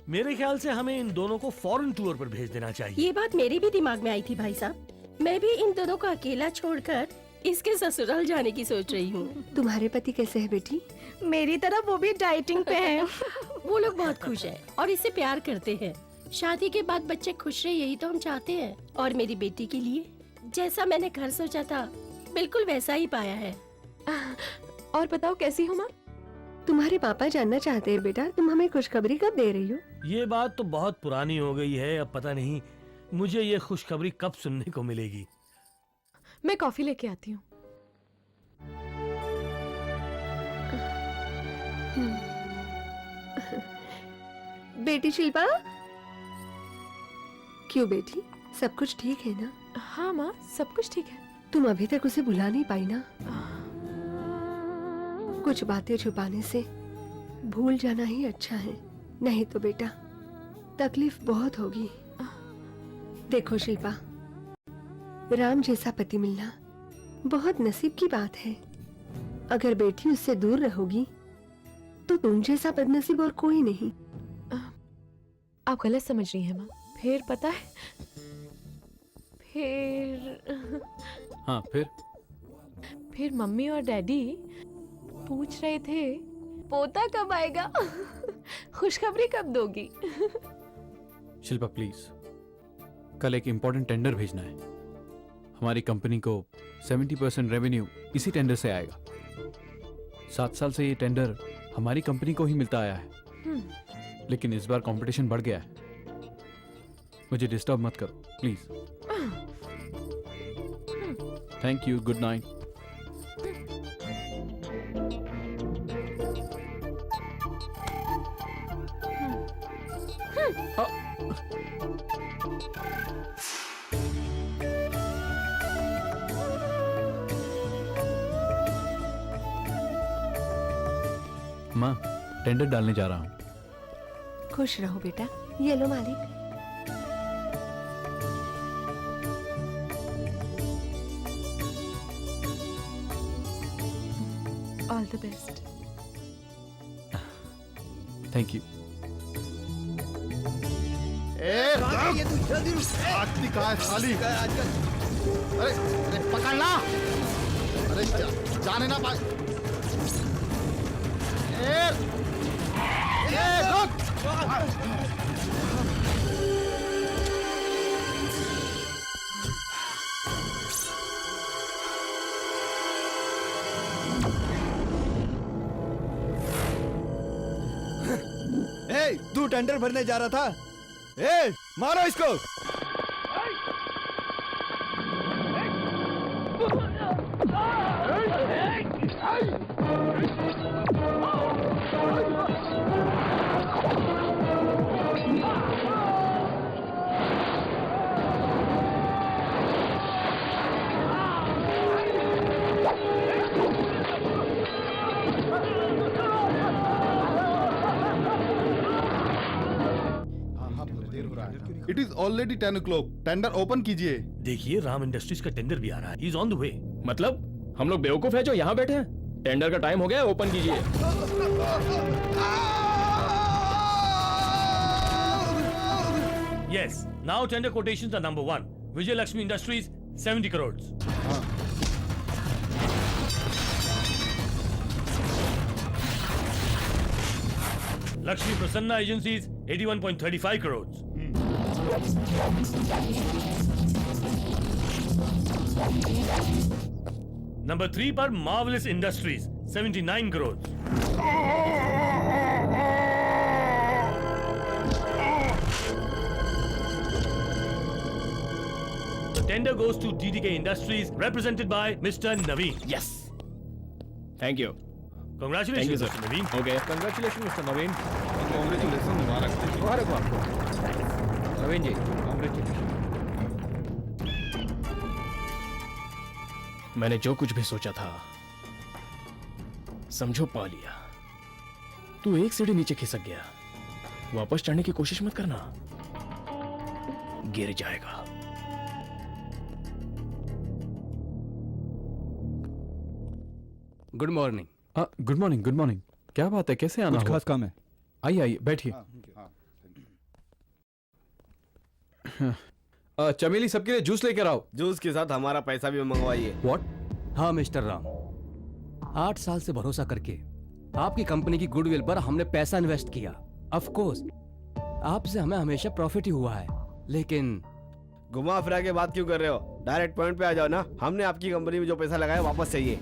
मेरे ख्याल से हमें इन दोनों को फॉरेन टूर पर भेज देना चाहिए। ये बात मेरे भी दिमाग में आई थी भाई साहब। मैं भी इन दोनों को अकेला छोड़कर इसके ससुराल जाने की सोच रही हूँ। तुम्हारे पति कैसे है बेटी? मेरी तरह वो भी डाइटिंग पे है। वो लोग बहुत खुश हैं और इससे प्यार करते हैं। शादी के बाद बच्चे खुश रहे, यही तो हम चाहते हैं। और मेरी बेटी के लिए जैसा मैंने घर सोचा था बिल्कुल वैसा ही पाया है। और बताओ कैसी हो माँ? तुम्हारे पापा जानना चाहते हैं बेटा, तुम हमें खुशखबरी कब दे रही हो? ये बात तो बहुत पुरानी हो गई है, अब पता नहीं मुझे ये खुशखबरी कब सुनने को मिलेगी। मैं कॉफी लेके आती हूँ। बेटी शिल्पा, क्यों बेटी, सब कुछ ठीक है ना? हाँ माँ, सब कुछ ठीक है। तुम अभी तक उसे भुला नहीं पाई ना? कुछ बातें छुपाने से भूल जाना ही अच्छा है, नहीं तो बेटा तकलीफ बहुत होगी। देखो शिल्पा, राम जैसा पति मिलना बहुत नसीब की बात है। अगर बेटी उससे दूर रहोगी तो तुम जैसा बदनसीब और कोई नहीं। आप गलत समझ रही हैं माँ। फिर पता है, हाँ फिर मम्मी और डैडी पूछ रहे थे पोता कब आएगा, खुशखबरी कब दोगी। शिल्पा प्लीज, कल एक इम्पोर्टेंट टेंडर भेजना है। हमारी कंपनी को 70% रेवेन्यू इसी टेंडर से आएगा। 7 साल से ये टेंडर हमारी कंपनी को ही मिलता आया है, लेकिन इस बार कंपटीशन बढ़ गया है। मुझे डिस्टर्ब मत करो please. Thank you, good night. माँ, टेंडर डालने जा रहा हूँ। खुश रहो बेटा। ये लो मालिक। All the best. Thank you. आखिरी कहाँ है साली? अरे पकड़ना! अरे जाने ना पाए। रुक! तू टेंडर भरने जा रहा था? मारो इसको! It is already 10 o'clock। Tender open कीजिए। देखिए, राम इंडस्ट्रीज का टेंडर भी आ रहा है। Is on the way. मतलब हम लोग बेवकूफ है जो यहाँ बैठे हैं? टेंडर का टाइम हो गया, ओपन कीजिए। Yes. Now tender quotations are number 1. Vijay Lakshmi Industries 70 crores. Lakshmi Prasanna Agencies 81.35 crores. Number 3 पर Marvelous Industries 79 crores. The tender goes to DDK Industries represented by Mr. Naveen. Yes. Thank you. Congratulations, Thank you, sir. Mr. Naveen. Okay. Congratulation mister Naveen. Congratulation, मुबारक। मुबारक हो आपको। Naveen ji, congratulation. मैंने जो कुछ भी सोचा था समझो पा लिया। तू एक सीढ़ी नीचे खिसक गया, वापस चढ़ने की कोशिश मत करना, गिर जाएगा। Good morning. Good morning, good morning. क्या बात है, कैसे आना कुछ हुआ? खास काम है? आइए आइए, बैठिए। चमेली, सबके लिए जूस लेकर आओ। जूस के साथ हमारा पैसा भी मंगवाइए। व्हाट? हाँ मिस्टर राम, 8 साल से भरोसा करके आपकी कंपनी की गुडविल पर हमने पैसा इन्वेस्ट किया। ऑफ कोर्स आपसे हमें हमेशा प्रॉफिट ही हुआ है, लेकिन घुमा फिरा के बात क्यों कर रहे हो? डायरेक्ट पॉइंट पे आ जाओ ना। हमने आपकी कंपनी में जो पैसा लगाया वापस चाहिए।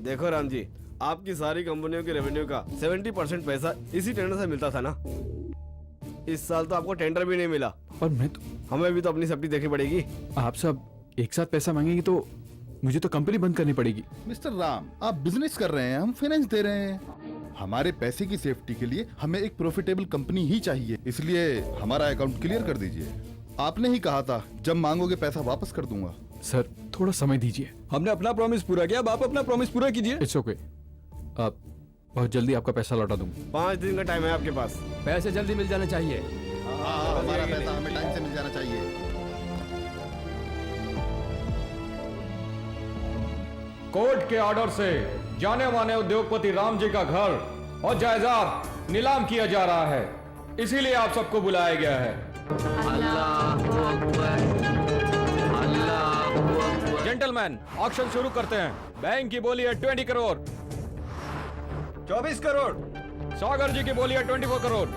देखो राम जी, आपकी सारी कंपनियों के रेवेन्यू का 70% पैसा इसी टेंडर से मिलता था ना। इस साल तो आपको टेंडर भी नहीं मिला, और मैं तो, हमें भी तो अपनी सेफ्टी देखनी पड़ेगी। आप सब एक साथ पैसा मांगेंगे तो मुझे तो कंपनी बंद करनी पड़ेगी। मिस्टर राम, आप बिजनेस कर रहे हैं, हम फाइनेंस दे रहे हैं। हमारे पैसे की सेफ्टी के लिए हमें एक प्रॉफिटेबल कंपनी ही चाहिए, इसलिए हमारा अकाउंट क्लियर कर दीजिए। आपने ही कहा था जब मांगोगे पैसा वापस कर दूंगा। सर, थोड़ा समय दीजिए। हमने अपना प्रॉमिस पूरा किया, अब आप अपना प्रॉमिस पूरा कीजिए। इट्स ओके, आप बहुत जल्दी आपका पैसा लौटा दूंगा। 5 दिन का टाइम है आपके पास। पैसे जल्दी मिल जाने चाहिए। हमारा पैसा हमें टाइम से मिल जाना चाहिए। कोर्ट के ऑर्डर से जाने माने उद्योगपति राम जी का घर और जायदाद नीलाम किया जा रहा है, इसीलिए आप सबको बुलाया गया है। जेंटलमैन, ऑक्शन शुरू करते हैं। बैंक की बोली है 20 करोड़। 24 करोड़। सागर जी की बोली है 24 करोड़।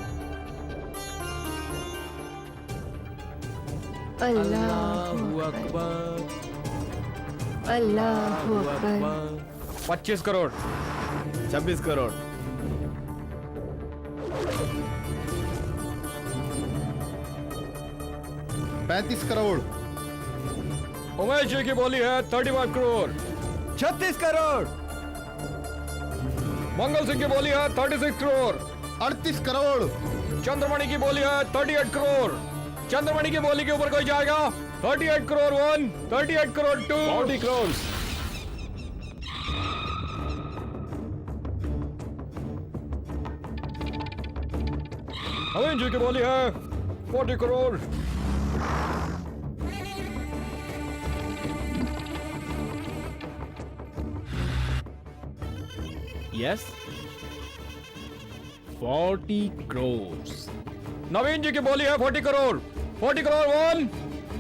अल्लाहू अकबर, अल्लाहू अकबर। 25 करोड़। 26 करोड़। 35 करोड़। उमेश जी की बोली है 35 करोड़। 36 करोड़। मंगल सिंह की बोली है 36 करोड़। 38 करोड़। चंद्रमणि की बोली है 38 करोड़। चंद्रमणि की बोली के ऊपर कोई जाएगा? 38 करोड़ 1, 38 करोड़ 2, 40 करोड़। अमीन जी की बोली है 40 करोड़। यस, 40 करोड़। नवीन जी की बोली है 40 crore. 40 crore 1,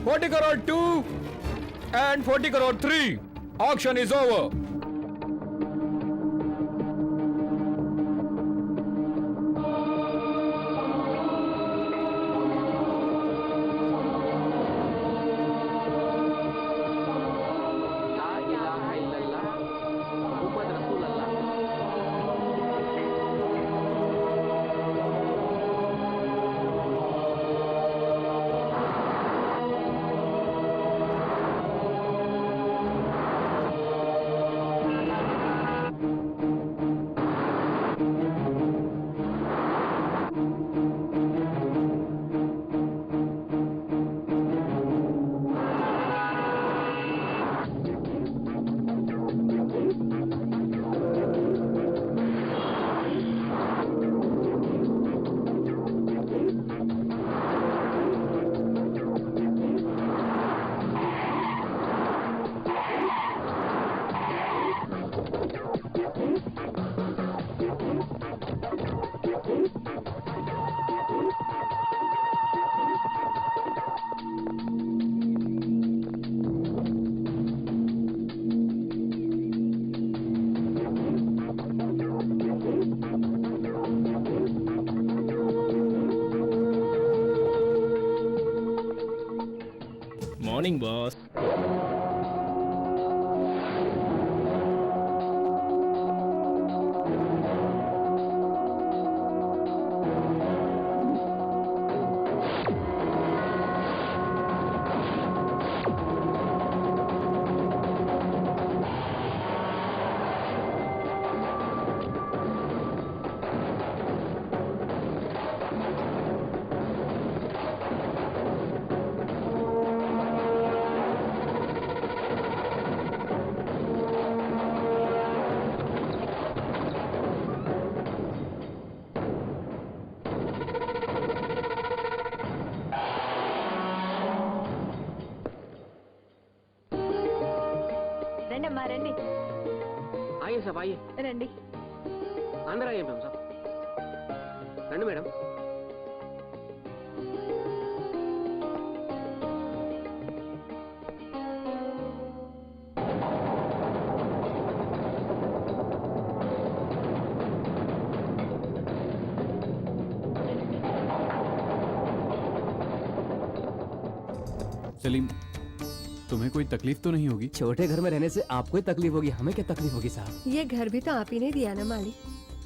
40 crore 2 and 40 crore 3। Auction is over. Morning boss. రండమ్మా రండి आइए साहब आइए, రండి अंदर आइए मैम साहब। రండి మేడం। सलीम, तुम्हें कोई तकलीफ तो नहीं होगी? छोटे घर में रहने से आपको ही तकलीफ होगी, हमें क्या तकलीफ होगी साहब? ये घर भी तो आप ही ने दिया ना मालिक।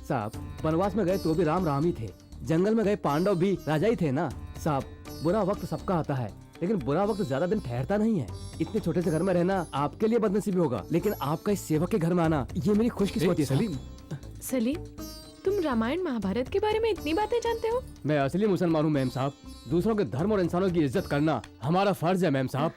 साहब वनवास में गए तो भी राम राम ही थे, जंगल में गए पांडव भी राजा ही थे ना साहब। बुरा वक्त सबका आता है, लेकिन बुरा वक्त ज्यादा दिन ठहरता नहीं है। इतने छोटे से घर में रहना आपके लिए बदनसीबी होगा, लेकिन आपका इस सेवक के घर में आना ये मेरी खुशकिस्मती है। सलीम, सलीम, तुम रामायण महाभारत के बारे में इतनी बातें जानते हो? मैं असली मुसलमान हूँ मैम साहब। दूसरों के धर्म और इंसानों की इज्जत करना हमारा फर्ज है मैम साहब।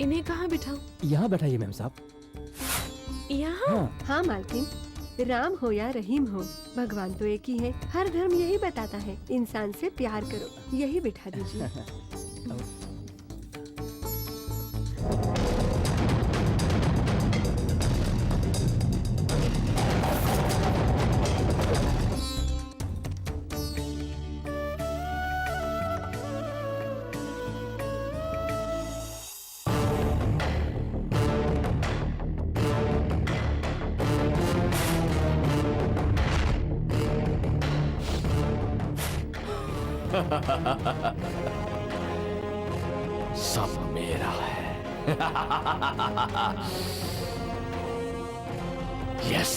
इन्हें कहाँ बिठाऊं? यहाँ बैठाइए मैम साहब। यहाँ? हाँ मालकिन, राम हो या रहीम हो, भगवान तो एक ही है। हर धर्म यही बताता है, इंसान से प्यार करो। यही बिठा दीजिए। सब मेरा है। यस।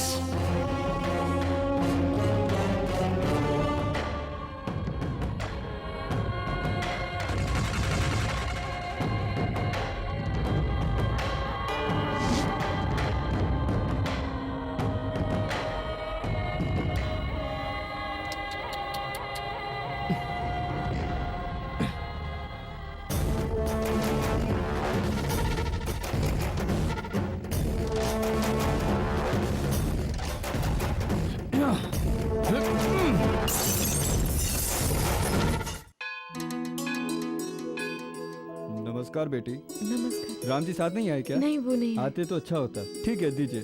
नमस्कार बेटी। नमस्कार। राम जी साथ नहीं आए क्या? नहीं, वो नहीं। आते तो अच्छा होता। ठीक है, दीजिए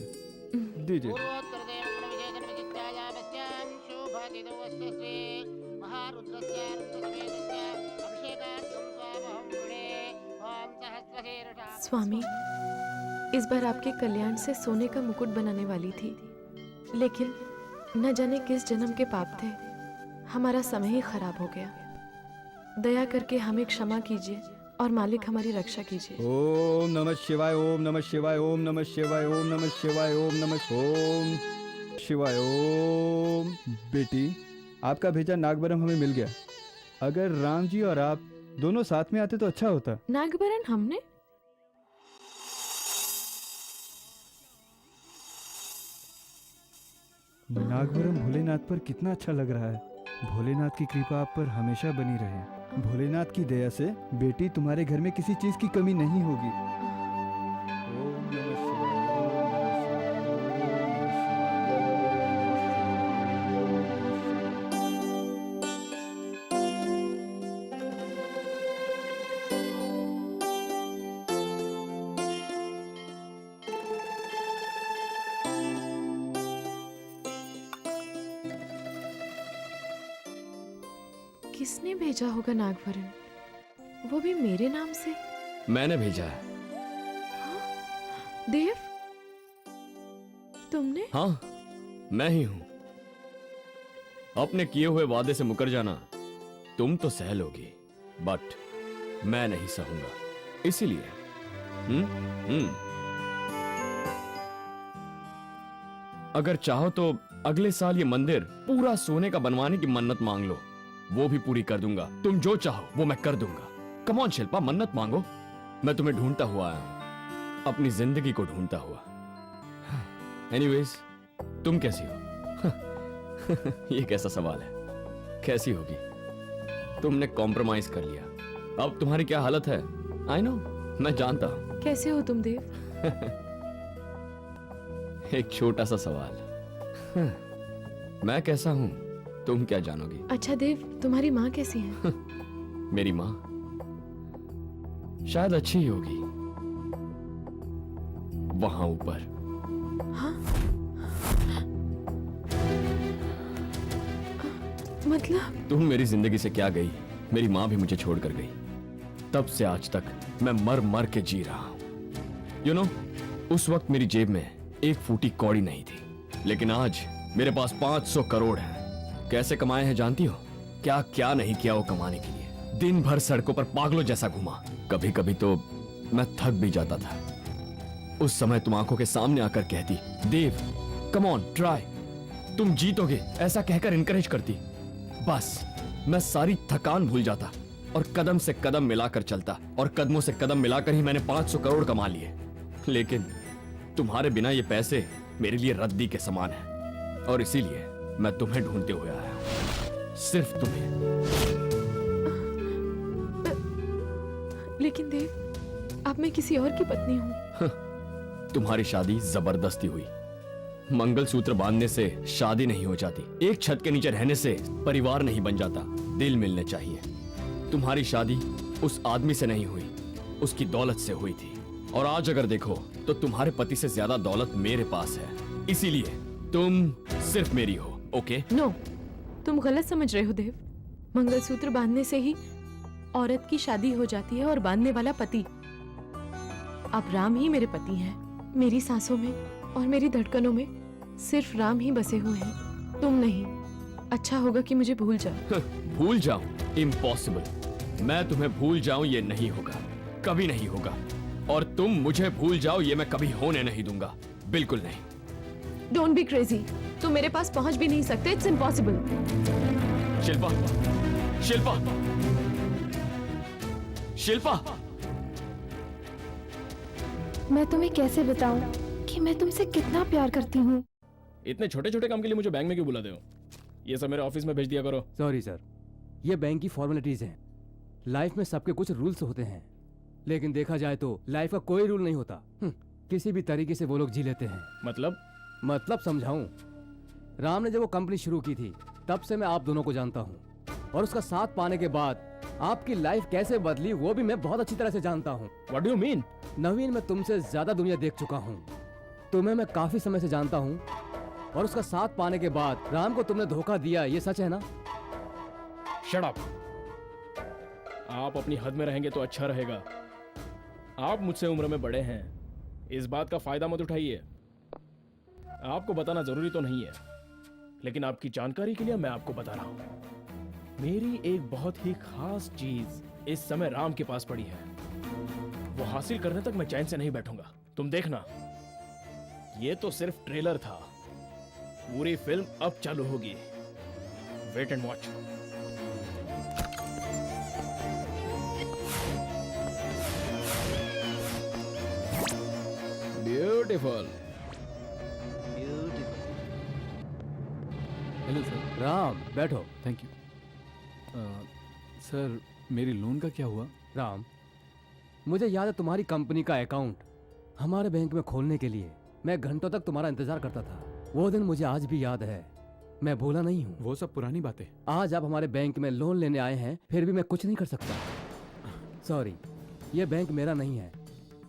दीजिए। स्वामी, इस बार आपके कल्याण से सोने का मुकुट बनाने वाली थी, लेकिन न जाने किस जन्म के पाप थे, हमारा समय ही खराब हो गया। दया करके हमें क्षमा कीजिए और मालिक हमारी रक्षा कीजिए। ओम नमः शिवाय, ओम नमः शिवाय, ओम नमः शिवाय, ओम नमः शिवाय, ओम नमः ओम शिवाय ओम। बेटी, आपका भेजा नागबरम हमें मिल गया। अगर राम जी और आप दोनों साथ में आते तो अच्छा होता। नागबरन हमने? नागबरम भोलेनाथ पर कितना अच्छा लग रहा है। भोलेनाथ की कृपा आप पर हमेशा बनी रहे। भोलेनाथ की दया से बेटी तुम्हारे घर में किसी चीज की कमी नहीं होगी। ओम नमः शिवाय, ओम नमः किसने भेजा होगा नागवरण? वो भी मेरे नाम से? मैंने भेजा है। देव, तुमने? हाँ, मैं ही हूं। अपने किए हुए वादे से मुकर जाना तुम तो सह लोगी, बट मैं नहीं सहूंगा। इसीलिए अगर चाहो तो अगले साल ये मंदिर पूरा सोने का बनवाने की मन्नत मांग लो, वो भी पूरी कर दूंगा। तुम जो चाहो वो मैं कर दूंगा। कम ऑन शिल्पा, मन्नत मांगो। मैं तुम्हें ढूंढता हुआ आया हूं, अपनी जिंदगी को ढूंढता हुआ। एनीवेज, तुम कैसी हो? ये कैसा सवाल है? कैसी होगी? तुमने कॉम्प्रोमाइज कर लिया। अब तुम्हारी क्या हालत है? आई नो, मैं जानता हूं। कैसे हो तुम देव? एक छोटा सा सवाल। मैं कैसा हूं तुम क्या जानोगी? अच्छा देव, तुम्हारी माँ कैसी है? मेरी माँ शायद अच्छी ही होगी, वहां ऊपर। हाँ? मतलब? तुम मेरी जिंदगी से क्या गई, मेरी माँ भी मुझे छोड़कर गई। तब से आज तक मैं मर मर के जी रहा हूं। यू नो, उस वक्त मेरी जेब में एक फूटी कौड़ी नहीं थी, लेकिन आज मेरे पास 500 करोड़ है। कैसे कमाए हैं जानती हो? क्या क्या नहीं किया वो कमाने के लिए। दिन भर सड़कों पर पागलों जैसा घूमा। कभी कभी तो मैं थक भी जाता था। उस समय तुम आंखों के सामने आकर कहती, देव कम ऑन ट्राई, तुम जीतोगे, ऐसा कहकर इनकरेज करती। बस मैं सारी थकान भूल जाता और कदम से कदम मिलाकर चलता, और कदमों से कदम मिलाकर ही मैंने 500 करोड़ कमा लिए। लेकिन तुम्हारे बिना ये पैसे मेरे लिए रद्दी के समान है, और इसीलिए मैं तुम्हें ढूंढते हुए आया हूं, सिर्फ तुम्हें। लेकिन देव, अब मैं किसी और की पत्नी हूँ। तुम्हारी शादी जबरदस्ती हुई। मंगलसूत्र बांधने से शादी नहीं हो जाती, एक छत के नीचे रहने से परिवार नहीं बन जाता। दिल मिलने चाहिए। तुम्हारी शादी उस आदमी से नहीं हुई, उसकी दौलत से हुई थी। और आज अगर देखो तो तुम्हारे पति से ज्यादा दौलत मेरे पास है, इसीलिए तुम सिर्फ मेरी हो। ओके? नो, तुम गलत समझ रहे हो देव। मंगलसूत्र बांधने से ही औरत की शादी हो जाती है और बांधने वाला पति। अब राम ही मेरे पति हैं। मेरी सांसों में और मेरी धड़कनों में सिर्फ राम ही बसे हुए हैं, तुम नहीं। अच्छा होगा कि मुझे भूल जाओ। भूल जाऊं? इम्पॉसिबल। मैं तुम्हें भूल जाऊं ये नहीं होगा, कभी नहीं होगा। और तुम मुझे भूल जाओ ये मैं कभी होने नहीं दूंगा, बिल्कुल नहीं। Don't be crazy. तुम मेरे पास पहुंच भी नहीं सकते। It's impossible. शिल्पा, शिल्पा, शिल्पा, मैं तुम्हें कैसे बताऊं कि मैं तुमसे कितना प्यार करती हूँ। इतने छोटे छोटे काम के लिए मुझे बैंक में क्यों बुलाते हो? ये सब मेरे ऑफिस में भेज दिया करो। सॉरी सर, ये बैंक की फॉर्मेलिटीज हैं। लाइफ में सबके कुछ रूल्स होते हैं, लेकिन देखा जाए तो लाइफ का कोई रूल नहीं होता। किसी भी तरीके से वो लोग जी लेते हैं। मतलब समझाऊं? राम ने जब वो कंपनी शुरू की थी तब से मैं आप दोनों को जानता हूँ, और उसका साथ पाने के बाद आपकी लाइफ कैसे बदली वो भी मैं बहुत अच्छी तरह से जानता हूँ। What do you mean? नवीन, मैं तुमसे ज्यादा दुनिया देख चुका हूँ। तुम्हें मैं काफी समय से जानता हूँ, और उसका साथ पाने के बाद राम को तुमने धोखा दिया, ये सच है ना? Shut up. आप अपनी हद में रहेंगे तो अच्छा रहेगा। आप मुझसे उम्र में बड़े हैं, इस बात का फायदा मत उठाइए। आपको बताना जरूरी तो नहीं है, लेकिन आपकी जानकारी के लिए मैं आपको बता रहा हूं। मेरी एक बहुत ही खास चीज इस समय राम के पास पड़ी है। वो हासिल करने तक मैं चैन से नहीं बैठूंगा। तुम देखना, ये तो सिर्फ ट्रेलर था, पूरी फिल्म अब चालू होगी। Wait and watch. Beautiful. Hello sir. Ram, बैठो। Thank you. सर, मेरी लोन का क्या हुआ? राम, मुझे याद है तुम्हारी कंपनी का अकाउंट हमारे बैंक में खोलने के लिए मैं घंटों तक तुम्हारा इंतजार करता था। वो दिन मुझे आज भी याद है, मैं भूला नहीं हूँ। वो सब पुरानी बातें। आज आप हमारे बैंक में लोन लेने आए हैं, फिर भी मैं कुछ नहीं कर सकता। सॉरी, ये बैंक मेरा नहीं है,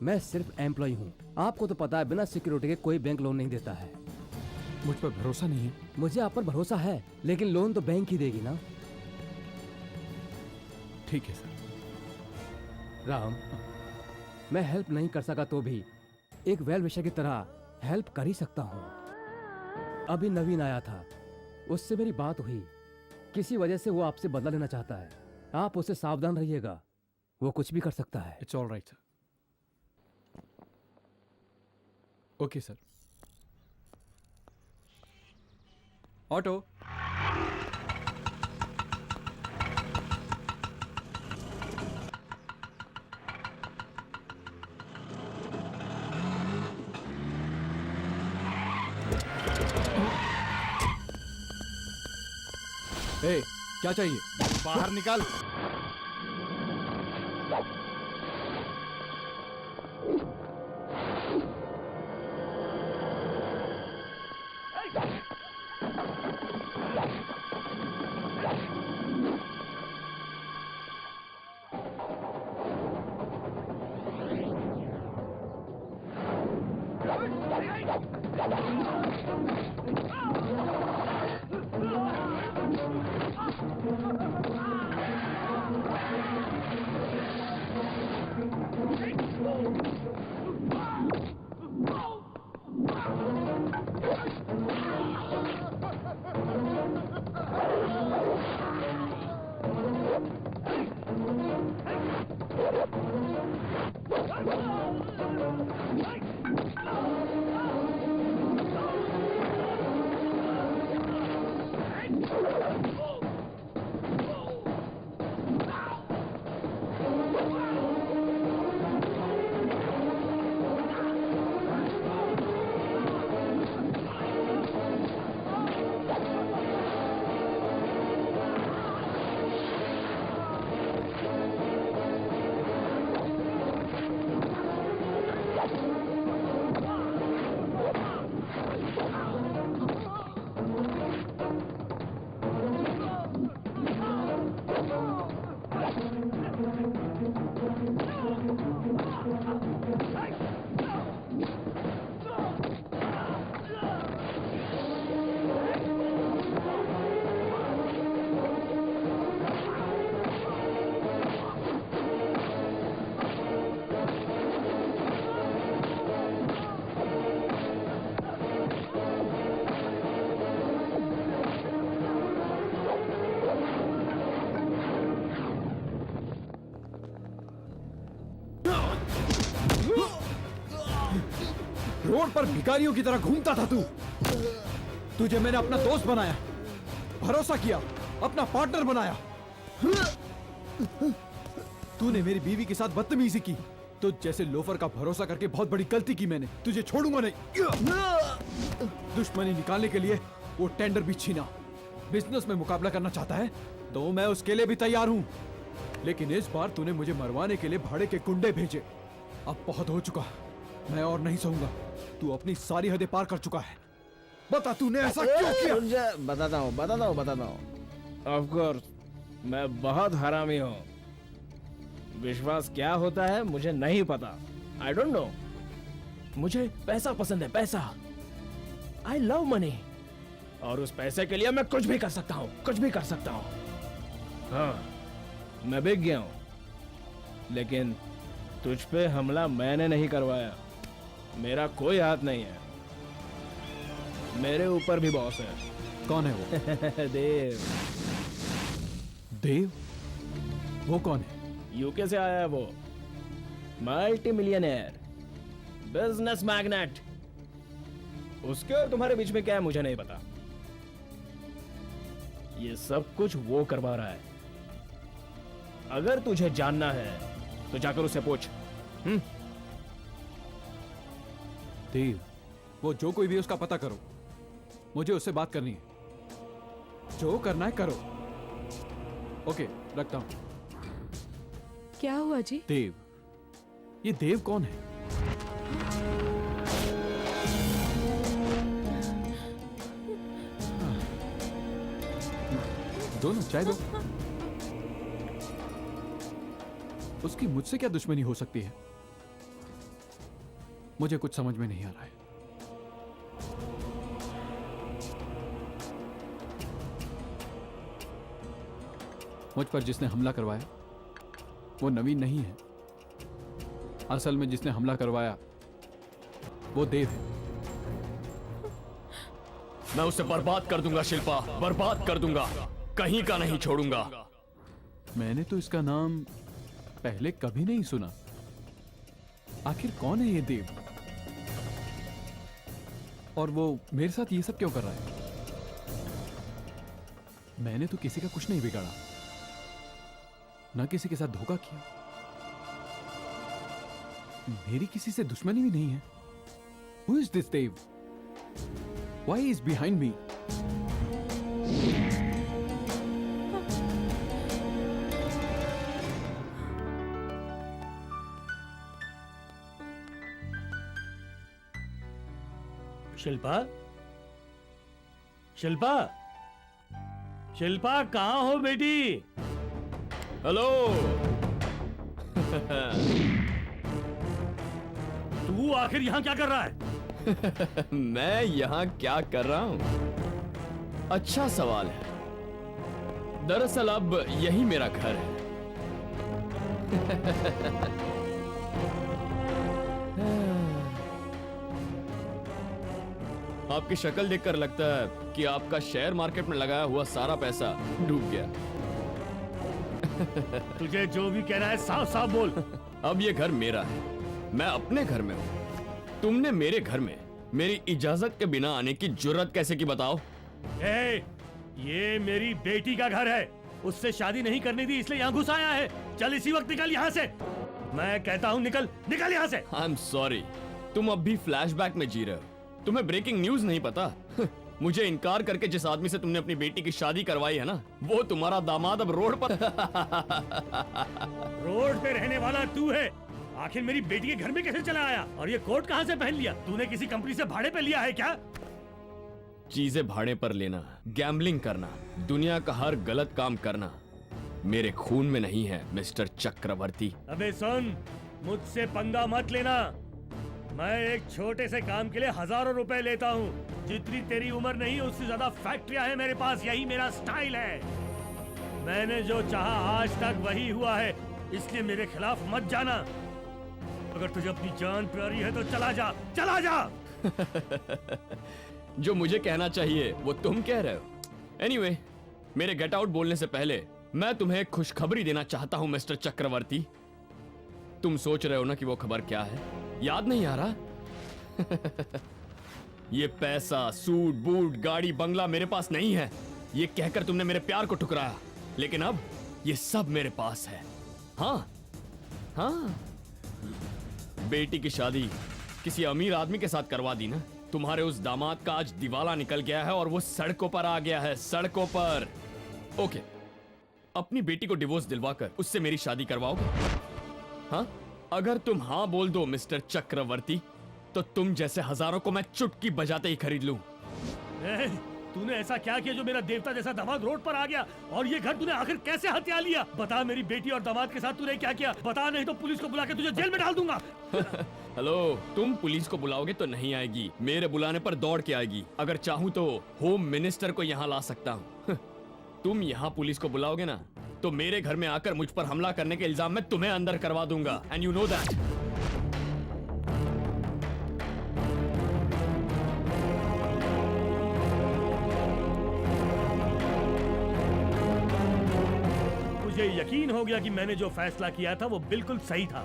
मैं सिर्फ एम्प्लॉय हूँ। आपको तो पता है बिना सिक्योरिटी के कोई बैंक लोन नहीं देता है। मुझ पर भरोसा नहीं है? मुझे आप पर भरोसा है, लेकिन लोन तो बैंक ही देगी ना। ठीक है सर। राम, मैं हेल्प नहीं कर सका तो भी एक वेल विशर की तरह हेल्प कर ही सकता हूँ। अभी नवीन आया था, उससे मेरी बात हुई। किसी वजह से वो आपसे बदला लेना चाहता है। आप उससे सावधान रहिएगा, वो कुछ भी कर सकता है। It's all right sir. Okay sir. Auto. ए, क्या चाहिए? बाहर निकाल। रोड पर भिखारियों की तरह घूमता था तू। तुझे मैंने अपना दोस्त बनाया, भरोसा किया, अपना पार्टनर बनाया। तूने मेरी बीवी के साथ बदतमीजी की। तुझ जैसे लोफर का भरोसा करके बहुत बड़ी गलती की मैंने। तुझे छोड़ूंगा नहीं। दुश्मनी निकालने के लिए वो टेंडर भी छीना। बिजनेस में मुकाबला करना चाहता है तो मैं उसके लिए भी तैयार हूं, लेकिन इस बार तूने मुझे मरवाने के लिए भाड़े के गुंडे भेजे। अब बहुत हो चुका, मैं और नहीं सहूंगा। तू अपनी सारी हदें पार कर चुका है। बता तूने ऐसा क्यों किया? बताता हूँ। ऑफ कोर्स मैं बहुत हरामी हूँ। विश्वास क्या होता है मुझे नहीं पता। I don't know. मुझे पैसा पसंद है, पैसा। I love money. और उस पैसे के लिए मैं कुछ भी कर सकता हूँ, हाँ, मैं बिक गया हूँ। लेकिन तुझ पे हमला मैंने नहीं करवाया। मेरा कोई हाथ नहीं है। मेरे ऊपर भी बॉस है। कौन है वो? देव। देव? वो कौन है? यूके से आया है वो। Multi millionaire, business magnet. उसके और तुम्हारे बीच में क्या है मुझे नहीं पता। ये सब कुछ वो करवा रहा है। अगर तुझे जानना है तो जाकर उससे पूछ। देव, वो जो कोई भी उसका पता करो। मुझे उससे बात करनी है। जो करना है करो। ओके, रखता हूं। क्या हुआ जी? देव। ये देव कौन है? दोनों चाय दो। उसकी मुझसे क्या दुश्मनी हो सकती है? मुझे कुछ समझ में नहीं आ रहा है। मुझ पर जिसने हमला करवाया वो नवीन नहीं है। असल में जिसने हमला करवाया वो देव है। मैं उसे बर्बाद कर दूंगा शिल्पा, बर्बाद कर दूंगा, कहीं का नहीं छोड़ूंगा। मैंने तो इसका नाम पहले कभी नहीं सुना। आखिर कौन है ये देव? और वो मेरे साथ ये सब क्यों कर रहा है? मैंने तो किसी का कुछ नहीं बिगाड़ा, ना किसी के साथ धोखा किया, मेरी किसी से दुश्मनी भी नहीं है। Who is this Dev? Why is behind me? Shilpa, Shilpa, Shilpa कहाँ हो बेटी? हेलो। तू आखिर यहाँ क्या कर रहा है? मैं यहाँ क्या कर रहा हूँ? अच्छा सवाल है। दरअसल अब यही मेरा घर है। आपकी शक्ल देखकर लगता है कि आपका शेयर मार्केट में लगाया हुआ सारा पैसा डूब गया। तुझे जो भी कहना है साफ साफ बोल। अब ये घर मेरा है, मैं अपने घर में हूँ। तुमने मेरे घर में मेरी इजाजत के बिना आने की जुर्रत कैसे की बताओ? ये मेरी बेटी का घर है, उससे शादी नहीं करनी थी इसलिए यहाँ घुस आया है। चल इसी वक्त निकल यहाँ से। मैं कहता हूँ निकल, निकल यहाँ से। आई एम सॉरी, तुम अब भी फ्लैशबैक में जी रहे हो। तुम्हें ब्रेकिंग न्यूज नहीं पता? मुझे इनकार करके जिस आदमी से तुमने अपनी बेटी की शादी करवाई है ना, वो तुम्हारा दामाद अब रोड पर रोड पे रहने वाला तू है। आखिर मेरी बेटी के घर में कैसे चला आया? और ये कोट कहाँ से पहन लिया? तूने किसी कंपनी से भाड़े पे लिया है क्या? चीजें भाड़े पर लेना, गैम्बलिंग करना, दुनिया का हर गलत काम करना मेरे खून में नहीं है मिस्टर चक्रवर्ती। अबे सुन, मुझसे पंगा मत लेना। मैं एक छोटे से काम के लिए हजारों रुपए लेता हूँ। जितनी तेरी उम्र नहीं उससे ज्यादा फैक्ट्रियां हैं मेरे पास, यही मेरा स्टाइल है। मैंने जो चाहा आज तक वही हुआ है, इसलिए मेरे खिलाफ मत जाना। अगर तुझे अपनी जान प्यारी है तो चला जा, चला जा। जो मुझे कहना चाहिए वो तुम कह रहे हो। एनीवे, मेरे गेट आउट बोलने से पहले मैं तुम्हें एक खुशखबरी देना चाहता हूं मिस्टर चक्रवर्ती। तुम सोच रहे हो ना कि वो खबर क्या है? याद नहीं आ रहा? ये पैसा, सूट, बूट, गाड़ी, बंगला मेरे पास नहीं है। ये कहकर तुमने मेरे प्यार को ठुकराया, लेकिन अब ये सब मेरे पास है। हाँ हाँ, बेटी की शादी किसी अमीर आदमी के साथ करवा दी ना। तुम्हारे उस दामाद का आज दिवाला निकल गया है और वो सड़कों पर आ गया है, सड़कों पर। ओके, अपनी बेटी को डिवोर्स दिलवाकर उससे मेरी शादी करवाओगे? हाँ, अगर तुम हाँ बोल दो मिस्टर चक्रवर्ती, तो तुम जैसे हजारों को मैं चुटकी बजाते ही खरीद लूं। तूने ऐसा क्या किया जो मेरा देवता जैसा दामाद रोड पर आ गया? और ये घर तूने आखिर कैसे हथिया लिया? बता, मेरी बेटी और दामाद के साथ तूने क्या किया? बता, नहीं तो पुलिस को बुला के तुझे जेल में डाल दूंगा। हेलो, तुम पुलिस को बुलाओगे तो नहीं आएगी, मेरे बुलाने पर दौड़ के आएगी। अगर चाहूँ तो होम मिनिस्टर को यहाँ ला सकता हूँ। तुम यहाँ पुलिस को बुलाओगे ना, तो मेरे घर में आकर मुझ पर हमला करने के इल्जाम में तुम्हें अंदर करवा दूंगा। And you know that. मुझे यकीन हो गया कि मैंने जो फैसला किया था वो बिल्कुल सही था।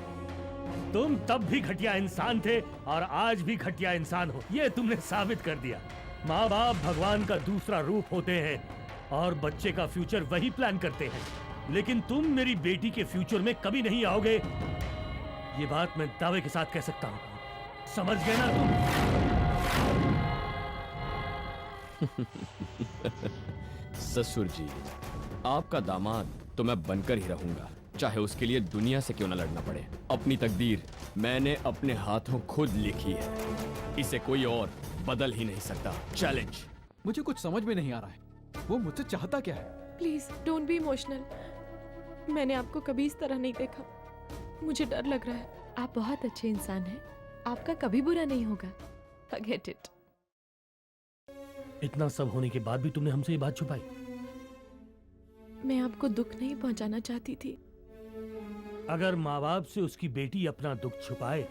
तुम तब भी घटिया इंसान थे और आज भी घटिया इंसान हो, ये तुमने साबित कर दिया। माँ बाप भगवान का दूसरा रूप होते हैं और बच्चे का फ्यूचर वही प्लान करते हैं, लेकिन तुम मेरी बेटी के फ्यूचर में कभी नहीं आओगे, ये बात मैं दावे के साथ कह सकता हूँ। समझ गए ना तुम? ससुर जी, आपका दामाद तो मैं बनकर ही रहूंगा, चाहे उसके लिए दुनिया से क्यों न लड़ना पड़े। अपनी तकदीर मैंने अपने हाथों खुद लिखी है, इसे कोई और बदल ही नहीं सकता। चैलेंज। मुझे कुछ समझ में नहीं आ रहा है, वो मुझसे चाहता क्या है? Please don't be emotional. मैंने आपको कभी इस तरह नहीं देखा, मुझे डर लग रहा है। आप बहुत अच्छे इंसान हैं, आपका कभी बुरा नहीं होगा। Forget it। इतना सब होने के बाद भी तुमने हमसे ये बात छुपाई? मैं आपको दुख नहीं पहुंचाना चाहती थी, अगर माँ बाप से उसकी बेटी अपना दुख छुपाए,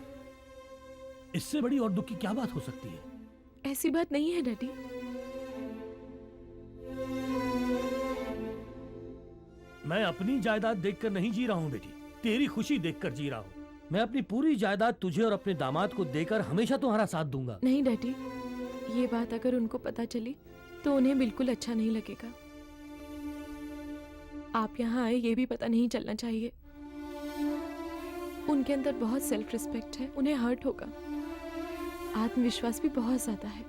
इससे बड़ी और दुख की क्या बात हो सकती है? ऐसी बात नहीं है डैडी। मैं अपनी जायदाद देखकर नहीं जी रहा हूँ बेटी, तेरी खुशी देखकर जी रहा हूँ। मैं अपनी पूरी जायदाद तुझे और अपने दामाद को देकर हमेशा तुम्हारा साथ दूंगा। नहीं डैडी, ये बात अगर उनको पता चली तो उन्हें बिल्कुल अच्छा नहीं लगेगा। आप यहाँ आए ये भी पता नहीं चलना चाहिए। उनके अंदर बहुत सेल्फ रिस्पेक्ट है, उन्हें हर्ट होगा। आत्मविश्वास भी बहुत ज्यादा है।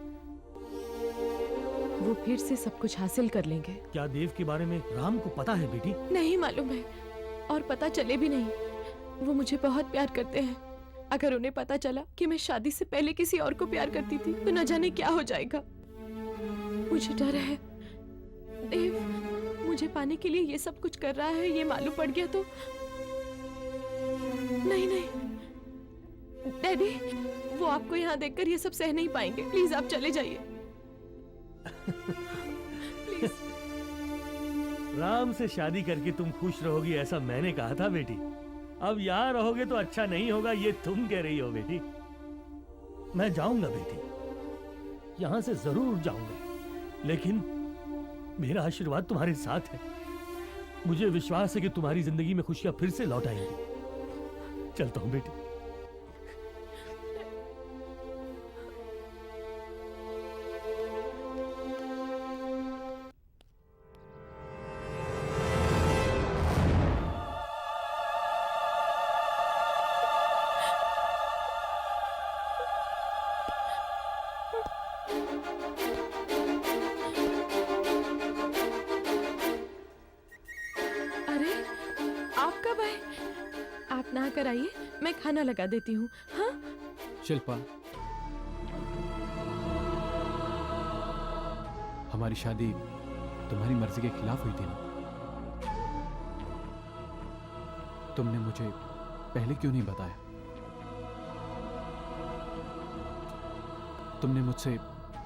वो फिर से सब कुछ हासिल कर लेंगे। क्या देव के बारे में राम को पता है बेटी? नहीं मालूम है, और पता चले भी नहीं। वो मुझे बहुत प्यार करते हैं। अगर उन्हें पता चला कि मैं शादी से पहले किसी और को प्यार करती थी तो न जाने क्या हो जाएगा। मुझे डर है देव, मुझे पाने के लिए ये सब कुछ कर रहा है, ये मालूम पड़ गया तो। नहीं नहीं डैडी, वो आपको यहाँ देखकर ये सब सह नहीं पाएंगे। प्लीज आप चले जाइए। प्लीज। राम से शादी करके तुम खुश रहोगी ऐसा मैंने कहा था बेटी। अब यहाँ रहोगे तो अच्छा नहीं होगा, ये तुम कह रही हो बेटी। मैं जाऊंगा बेटी, यहाँ से जरूर जाऊंगा, लेकिन मेरा आशीर्वाद तुम्हारे साथ है। मुझे विश्वास है कि तुम्हारी जिंदगी में खुशियां फिर से लौट आएंगी। चलता हूं बेटी। अरे आप कब आए? आप नहा कर आइए, मैं खाना लगा देती हूँ। हाँ शिल्पा, हमारी शादी तुम्हारी मर्जी के खिलाफ हुई थी ना? तुमने मुझे पहले क्यों नहीं बताया? तुमने मुझसे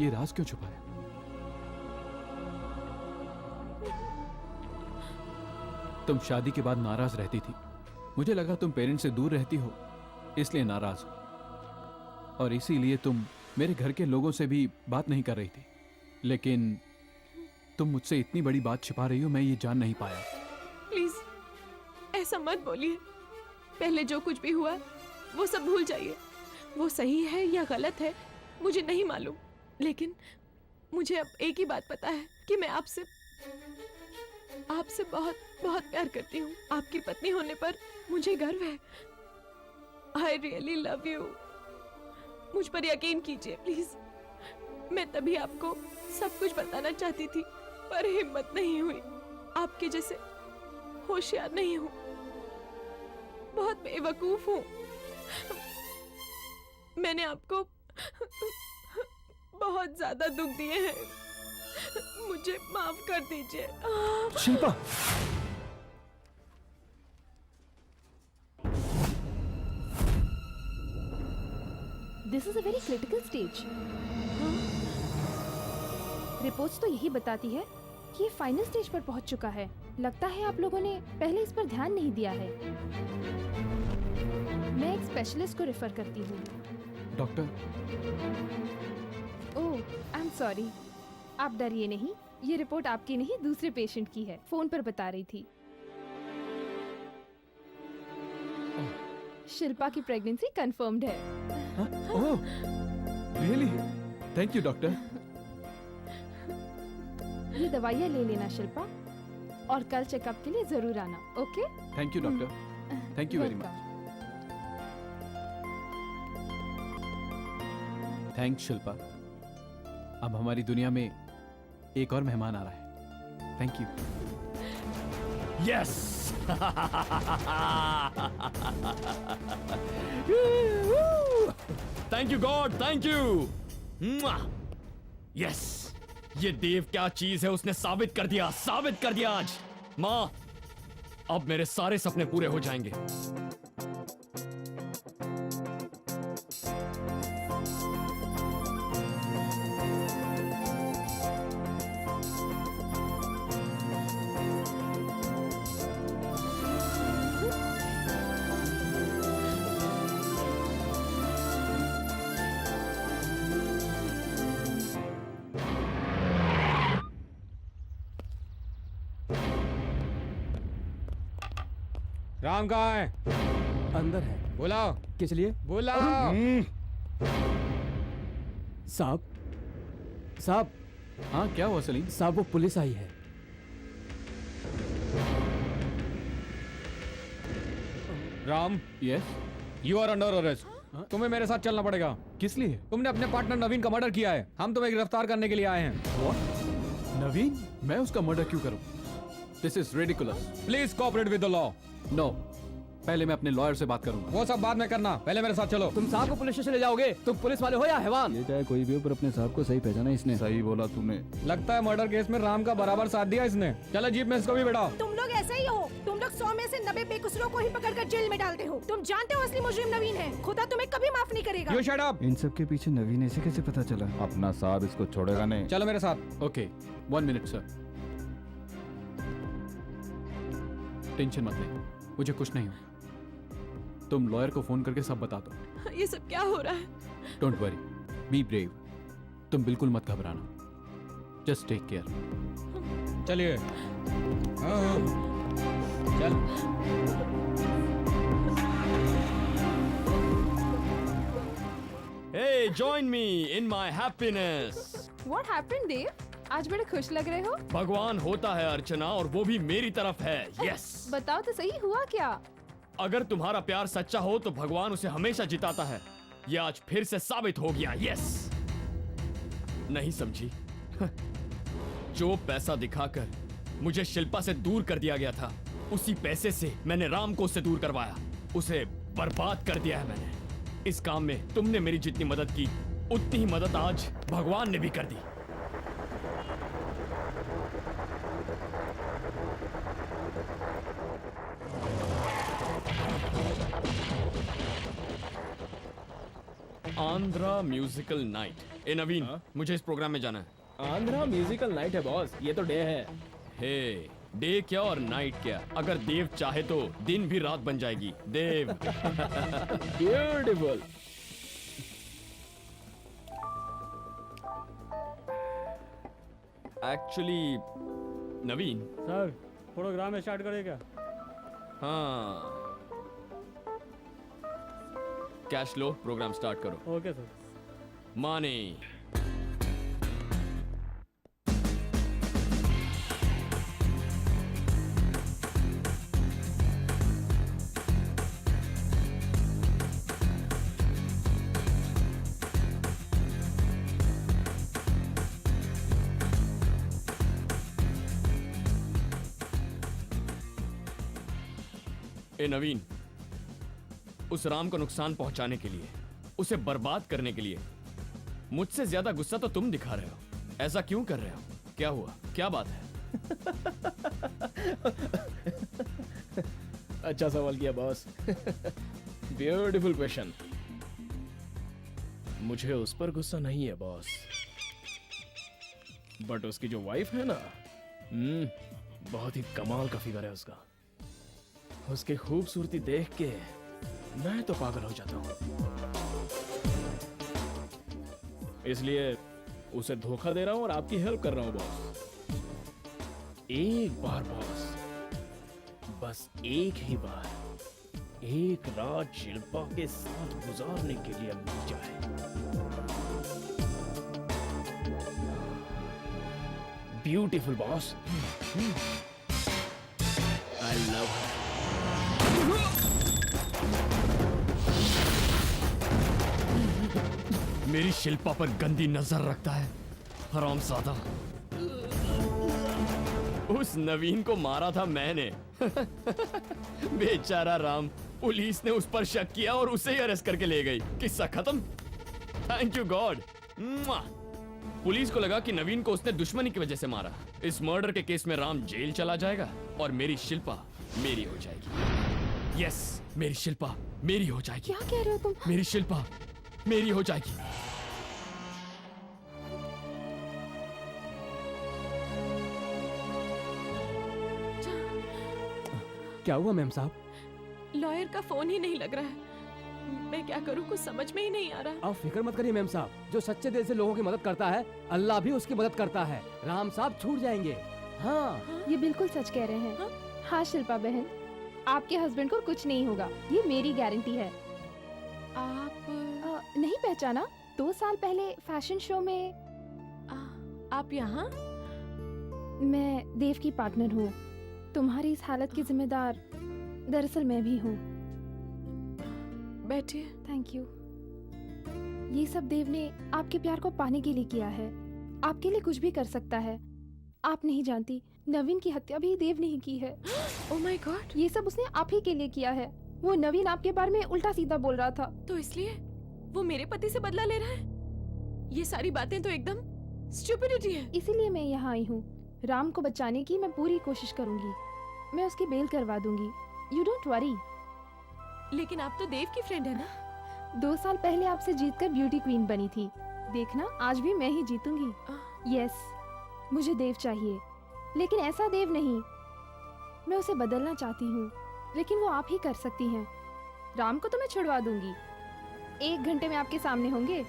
ये राज क्यों छुपाया? तुम शादी के बाद नाराज रहती थी। मुझे लगा तुम पेरेंट्स से दूर रहती हो, इसलिए नाराज हो, और इसीलिए तुम मेरे घर के लोगों से भी बात नहीं कर रही थी। लेकिन तुम मुझसे इतनी बड़ी बात छिपा रही हो, मैं ये जान नहीं पाया। प्लीज ऐसा मत बोलिए। पहले जो कुछ भी हुआ वो सब भूल जाइए। वो सही है या गलत है मुझे नहीं मालूम, लेकिन मुझे अब एक ही बात पता है कि मैं आपसे बहुत बहुत प्यार करती हूँ। आपकी पत्नी होने पर मुझे गर्व है। I really love you. मुझ पर यकीन कीजिए प्लीज। मैं तभी आपको सब कुछ बताना चाहती थी, पर हिम्मत नहीं हुई। आपके जैसे होशियार नहीं हूँ, बहुत बेवकूफ हूँ। मैंने आपको बहुत ज्यादा दुख दिए हैं, मुझे माफ कर दीजिए। Shilpa, this is a very critical stage. Reports तो यही बताती है कि ये फाइनल स्टेज पर पहुंच चुका है। लगता है आप लोगों ने पहले इस पर ध्यान नहीं दिया है। मैं एक स्पेशलिस्ट को रेफर करती हूँ। Doctor. Oh, I am sorry. आप डरिए नहीं, ये रिपोर्ट आपकी नहीं दूसरे पेशेंट की है। फोन पर बता रही थी। शिल्पा की प्रेगनेंसी कंफर्म्ड है। ओह, रियली? Thank you doctor. ये दवाइयाँ ले लेना शिल्पा, और कल चेकअप के लिए जरूर आना। Okay? Thank you doctor. Thank you very much. Thanks Shilpa. अब हमारी दुनिया में एक और मेहमान आ रहा है। Thank you. Yes. Thank you God, thank you. Yes, ये देव क्या चीज है, उसने साबित कर दिया आज। माँ, अब मेरे सारे सपने पूरे हो जाएंगे। राम कहाँ है? अंदर है। बुलाओ। किस लिए? बुलाओ। साहब, साहब। हाँ क्या हुआ सलीम? साहब वो पुलिस आई है। Ram, yes, you are under arrest. तुम्हें मेरे साथ चलना पड़ेगा। किस लिए? तुमने अपने पार्टनर नवीन का मर्डर किया है। हम तुम्हें गिरफ्तार करने के लिए आए हैं। नवीन? मैं उसका मर्डर क्यों करूं? This is ridiculous. Please cooperate with the law. No, पहले मैं अपने लॉयर से बात करूंगा। वो सब बाद में करना, पहले मेरे साथ चलो। तुम साहब को पुलिस स्टेशन ले जाओगे? तुम पुलिस वाले हो या हैवान? ये चाहे कोई भी हो, पर अपने साहब को सही पहचाना इसने। सही बोला तूने। लगता है मर्डर केस में राम का बराबर साथ दिया इसने। चलो जीप में इसको भी बैठाओ। तुम लोग ऐसे ही हो। तुम लोग 100 में से 90 बेकसूरों को ही पकड़कर जेल में डालते हो। तुम जानते हो असली मुजरिम नवीन है। खुदा तुम्हें कभी माफ नहीं करेगा। You shut up। इन सब के पीछे नवीन ऐसे कैसे पता चला? अपना साहब इसको छोड़ेगा नहीं। चलो मेरे साथ। Okay, 1 minute sir. टेंशन मत ले, मुझे कुछ नहीं हो। तुम लॉयर को फोन करके सब बता दो। ये सब क्या हो रहा है? Don't worry, be brave. तुम बिल्कुल मत घबराना। Just take care. चलिए। चल। Hey, join me in my happiness. What happened, Dave? आज बड़े खुश लग रहे हो। भगवान होता है अर्चना, और वो भी मेरी तरफ है। यस। बताओ तो सही, हुआ क्या? अगर तुम्हारा प्यार सच्चा हो तो भगवान उसे हमेशा जिताता है। ये आज फिर से साबित हो गया। यस। नहीं समझी? जो पैसा दिखाकर मुझे शिल्पा से दूर कर दिया गया था, उसी पैसे से मैंने राम को उससे दूर करवाया। उसे बर्बाद कर दिया है मैंने। इस काम में तुमने मेरी जितनी मदद की, उतनी ही मदद आज भगवान ने भी कर दी। Andhra musical night. ए नवीन, मुझे इस प्रोग्राम में जाना है। आंध्रा म्यूजिकल नाइट है बॉस, ये तो डे है। हे, डे क्या और नाइट क्या, अगर देव चाहे तो दिन भी रात बन जाएगी। देव। ब्यूटीफुल। एक्चुअली नवीन सर, प्रोग्राम स्टार्ट करें क्या? हाँ, कैश लो, प्रोग्राम स्टार्ट करो। Okay sir. मानी। ए नवीन, उस राम को नुकसान पहुंचाने के लिए, उसे बर्बाद करने के लिए मुझसे ज्यादा गुस्सा तो तुम दिखा रहे हो। ऐसा क्यों कर रहे हो? क्या हुआ? क्या बात है? अच्छा सवाल किया बॉस। Beautiful question. मुझे उस पर गुस्सा नहीं है बॉस, बट उसकी जो वाइफ है ना, बहुत ही कमाल का फिगर है उसका। उसकी खूबसूरती देख के मैं तो पागल हो जाता हूँ। इसलिए उसे धोखा दे रहा हूं और आपकी हेल्प कर रहा हूं बॉस। एक बार बॉस, बस एक ही बार, एक रात शिल्पा के साथ गुजारने के लिए मिल जाए। Beautiful boss. आई लव हर। मेरी शिल्पा पर गंदी नजर रखता है, हरामजादा। उस नवीन को मारा था मैंने। बेचारा राम, पुलिस ने उस पर शक किया और उसे ही अरेस्ट करके ले गई। किस्सा खत्म। Thank you God. पुलिस को लगा कि नवीन को उसने दुश्मनी की वजह से मारा। इस मर्डर के केस में राम जेल चला जाएगा और मेरी शिल्पा मेरी हो जाएगी। यस, मेरी शिल्पा मेरी हो जाएगी। क्या कह रहे हो तुम? मेरी शिल्पा मेरी हो जाएगी। क्या हुआ मैम साहब? लॉयर का फोन ही नहीं लग रहा है। मैं क्या करूं, कुछ समझ में ही नहीं आ रहा। आप फिक्र मत करिए मैम साहब, जो सच्चे दिल से लोगों की मदद करता है, अल्लाह भी उसकी मदद करता है। राम साहब छूट जाएंगे। हाँ, ये बिल्कुल सच कह रहे हैं। हाँ शिल्पा बहन, आपके हस्बैंड को कुछ नहीं होगा, ये मेरी गारंटी है। आप नहीं पहचाना? 2 साल पहले फैशन शो में आप यहाँ? मैं देव की पार्टनर हूँ। तुम्हारी इस हालत की जिम्मेदार दरअसल मैं भी हूँ। बैठिए। Thank you. ये सब देव ने आपके प्यार को पाने के लिए किया है। आपके लिए कुछ भी कर सकता है। आप नहीं जानती, नवीन की हत्या भी देव ने ही की है। Oh my God. ये सब उसने आप ही के लिए किया है। वो नवीन आपके बारे में उल्टा सीधा बोल रहा था। तो इसलिए वो मेरे पति से बदला ले रहा है? ये सारी बातें तो एकदम स्टुपिडिटी है। इसीलिए मैं यहाँ आई हूँ। राम को बचाने की मैं पूरी कोशिश करूंगी। मैं उसकी बेल करवा दूंगी। You don't worry. लेकिन आप तो देव की फ्रेंड है ना? 2 साल पहले आपसे जीतकर ब्यूटी क्वीन बनी थी। देखना, आज भी मैं ही जीतूंगी। यस, मुझे देव चाहिए, लेकिन ऐसा देव नहीं। मैं उसे बदलना चाहती हूँ, लेकिन वो आप ही कर सकती हैं। राम को तो मैं छुड़वा दूंगी। 1 घंटे में आपके सामने होंगे।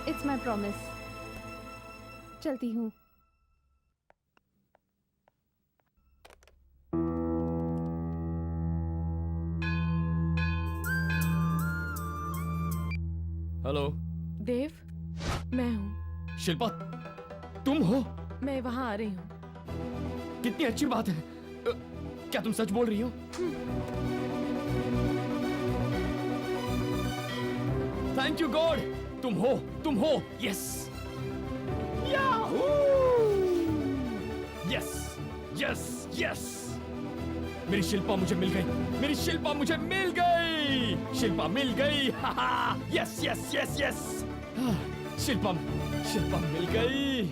It's my promise. चलती हूँ। हेलो देव, मैं हूँ। शिल्पा, तुम हो? मैं वहाँ आ रही हूँ। कितनी अच्छी बात है। क्या तुम सच बोल रही हो? Thank you God. तुम हो। Yes yes yes. मेरी शिल्पा मुझे मिल गई। शिल्पा मिल गई। Yes yes yes yes. Shilpa मिल गई।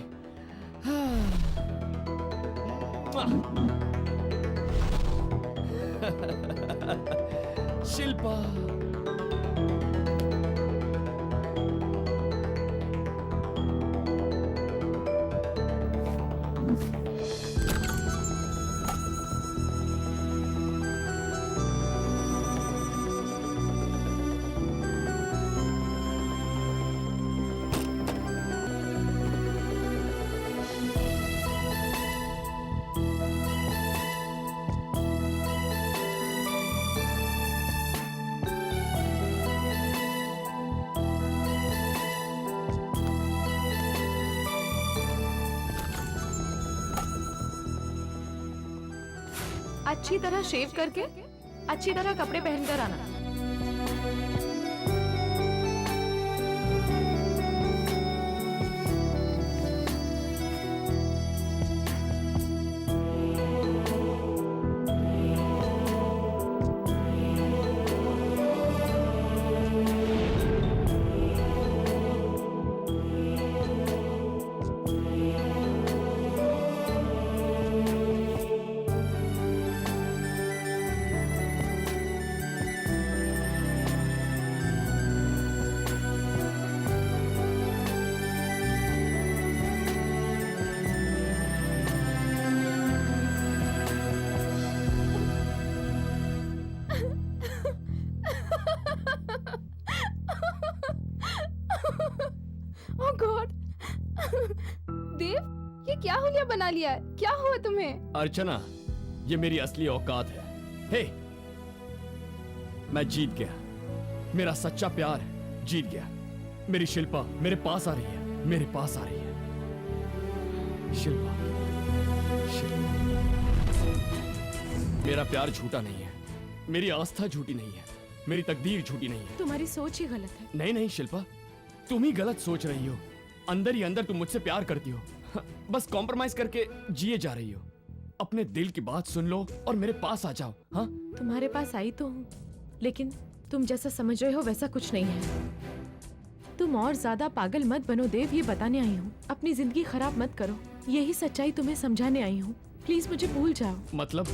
शिल्पा। अच्छी तरह शेव करके अच्छी तरह कपड़े पहनकर आना। ओह गॉड। देव, ये क्या हुलिया बना लिया है? क्या हुआ तुम्हें? अर्चना, ये मेरी असली औकात है। हे, मैं जीत गया। मेरा सच्चा प्यार जीत गया। मेरी शिल्पा मेरे पास आ रही है। शिल्पा। मेरा प्यार झूठा नहीं है। मेरी आस्था झूठी नहीं है। मेरी तकदीर झूठी नहीं है। तुम्हारी सोच ही गलत है। नहीं शिल्पा, तुम ही गलत सोच रही हो। अंदर ही अंदर तुम मुझसे प्यार करती हो। बस कॉम्प्रोमाइज करके जिए जा रही हो। अपने दिल की बात सुन लो और मेरे पास आ जाओ। हाँ, तुम्हारे पास आई तो हूँ, लेकिन तुम जैसा समझ रहे हो वैसा कुछ नहीं है। तुम और ज्यादा पागल मत बनो देव, ये बताने आई हूँ। अपनी जिंदगी खराब मत करो, यही सच्चाई तुम्हें समझाने आई हूँ। प्लीज मुझे भूल जाओ। मतलब?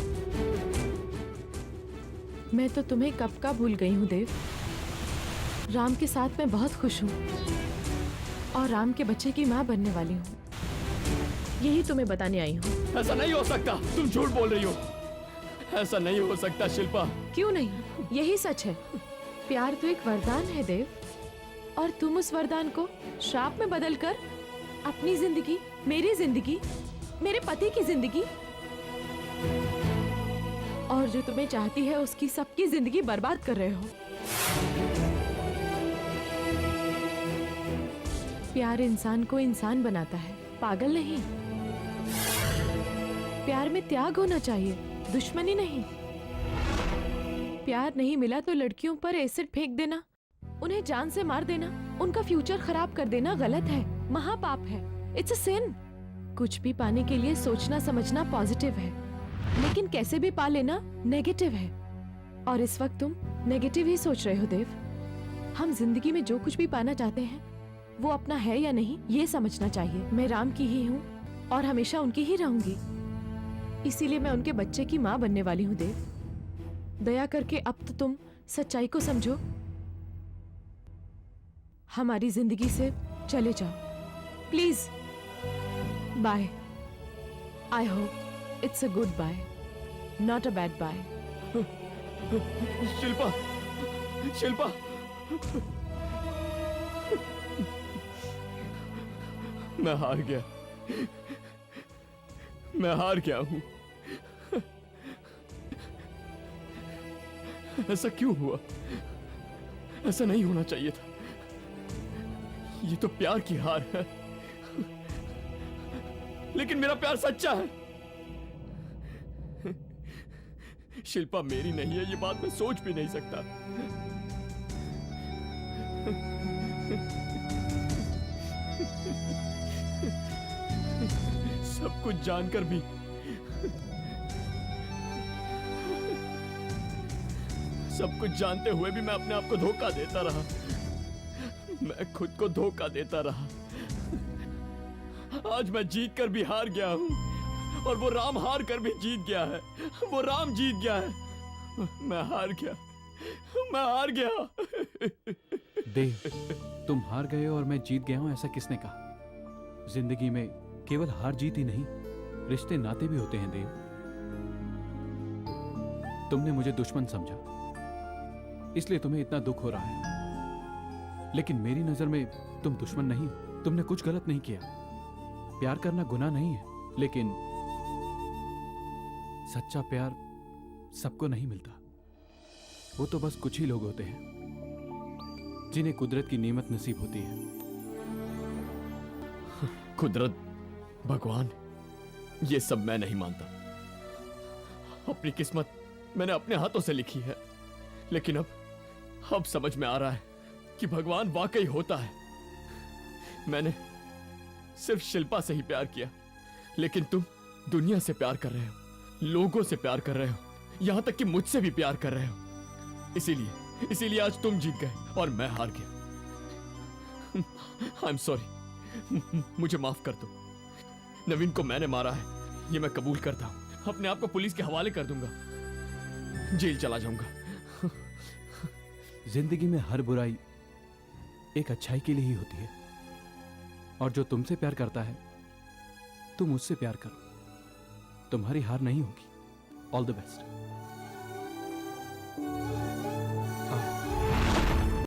मैं तो तुम्हें कब का भूल गई हूँ देव। राम के साथ मैं बहुत खुश हूँ और राम के बच्चे की माँ बनने वाली हूँ। यही तुम्हें बताने आई हूँ। ऐसा नहीं हो सकता, तुम झूठ बोल रही हो। ऐसा नहीं हो सकता शिल्पा। क्यों नहीं, यही सच है। प्यार तो एक वरदान है देव, और तुम उस वरदान को श्राप में बदलकर अपनी जिंदगी, मेरी जिंदगी, मेरे पति की जिंदगी और जो तुम्हें चाहती है उसकी सबकी जिंदगी बर्बाद कर रहे हो। प्यार इंसान को इंसान बनाता है, पागल नहीं। प्यार में त्याग होना चाहिए, दुश्मनी नहीं। प्यार नहीं मिला तो लड़कियों पर एसिड फेंक देना, उन्हें जान से मार देना, उनका फ्यूचर खराब कर देना गलत है, महापाप है। इट्स अ सिन। कुछ भी पाने के लिए सोचना समझना पॉजिटिव है, लेकिन कैसे भी पा लेना नेगेटिव है। और इस वक्त तुम नेगेटिव ही सोच रहे हो देव। हम जिंदगी में जो कुछ भी पाना चाहते हैं वो अपना है या नहीं ये समझना चाहिए। मैं राम की ही हूँ और हमेशा उनकी ही रहूंगी, इसीलिए मैं उनके बच्चे की माँ बनने वाली हूँ देव। दया करके अब तो तुम सच्चाई को समझो, हमारी जिंदगी से चले जाओ please. Bye. I hope it's a good bye, not a bad bye. Shilpa, Shilpa, मैं हार गया, मैं हार गया हूं। ऐसा क्यों हुआ? ऐसा नहीं होना चाहिए था। ये तो प्यार की हार है, लेकिन मेरा प्यार सच्चा है। शिल्पा मेरी नहीं है, ये बात मैं सोच भी नहीं सकता। सब कुछ जानकर भी सब कुछ जानते हुए भी मैं अपने आप को धोखा देता रहा। मैं खुद को धोखा देता रहा। आज मैं जीत कर भी हार गया हूं, और वो राम हार कर भी जीत गया है। वो राम जीत गया है। मैं हार गया, मैं हार गया। देव, तुम हार गए और मैं जीत गया हूं ऐसा किसने कहा? जिंदगी में केवल हार जीत ही नहीं, रिश्ते नाते भी होते हैं देव। तुमने मुझे दुश्मन समझा, इसलिए तुम्हें इतना दुख हो रहा है, लेकिन मेरी नजर में तुम दुश्मन नहीं हो। तुमने कुछ गलत नहीं किया। प्यार करना गुनाह नहीं है, लेकिन सच्चा प्यार सबको नहीं मिलता। वो तो बस कुछ ही लोग होते हैं जिन्हें कुदरत की नेमत नसीब होती है। कुदरत, भगवान, ये सब मैं नहीं मानता। अपनी किस्मत मैंने अपने हाथों से लिखी है, लेकिन अब समझ में आ रहा है कि भगवान वाकई होता है। मैंने सिर्फ शिल्पा से ही प्यार किया, लेकिन तुम दुनिया से प्यार कर रहे हो, लोगों से प्यार कर रहे हो, यहां तक कि मुझसे भी प्यार कर रहे हो। इसीलिए आज तुम जीत गए और मैं हार गया। आई एम सॉरी, मुझे माफ कर दो। नवीन को मैंने मारा है, ये मैं कबूल करता हूं। अपने आप को पुलिस के हवाले कर दूंगा, जेल चला जाऊंगा। जिंदगी में हर बुराई एक अच्छाई के लिए ही होती है, और जो तुमसे प्यार करता है तुम उससे प्यार करो। तुम्हारी हार नहीं होगी। All the best.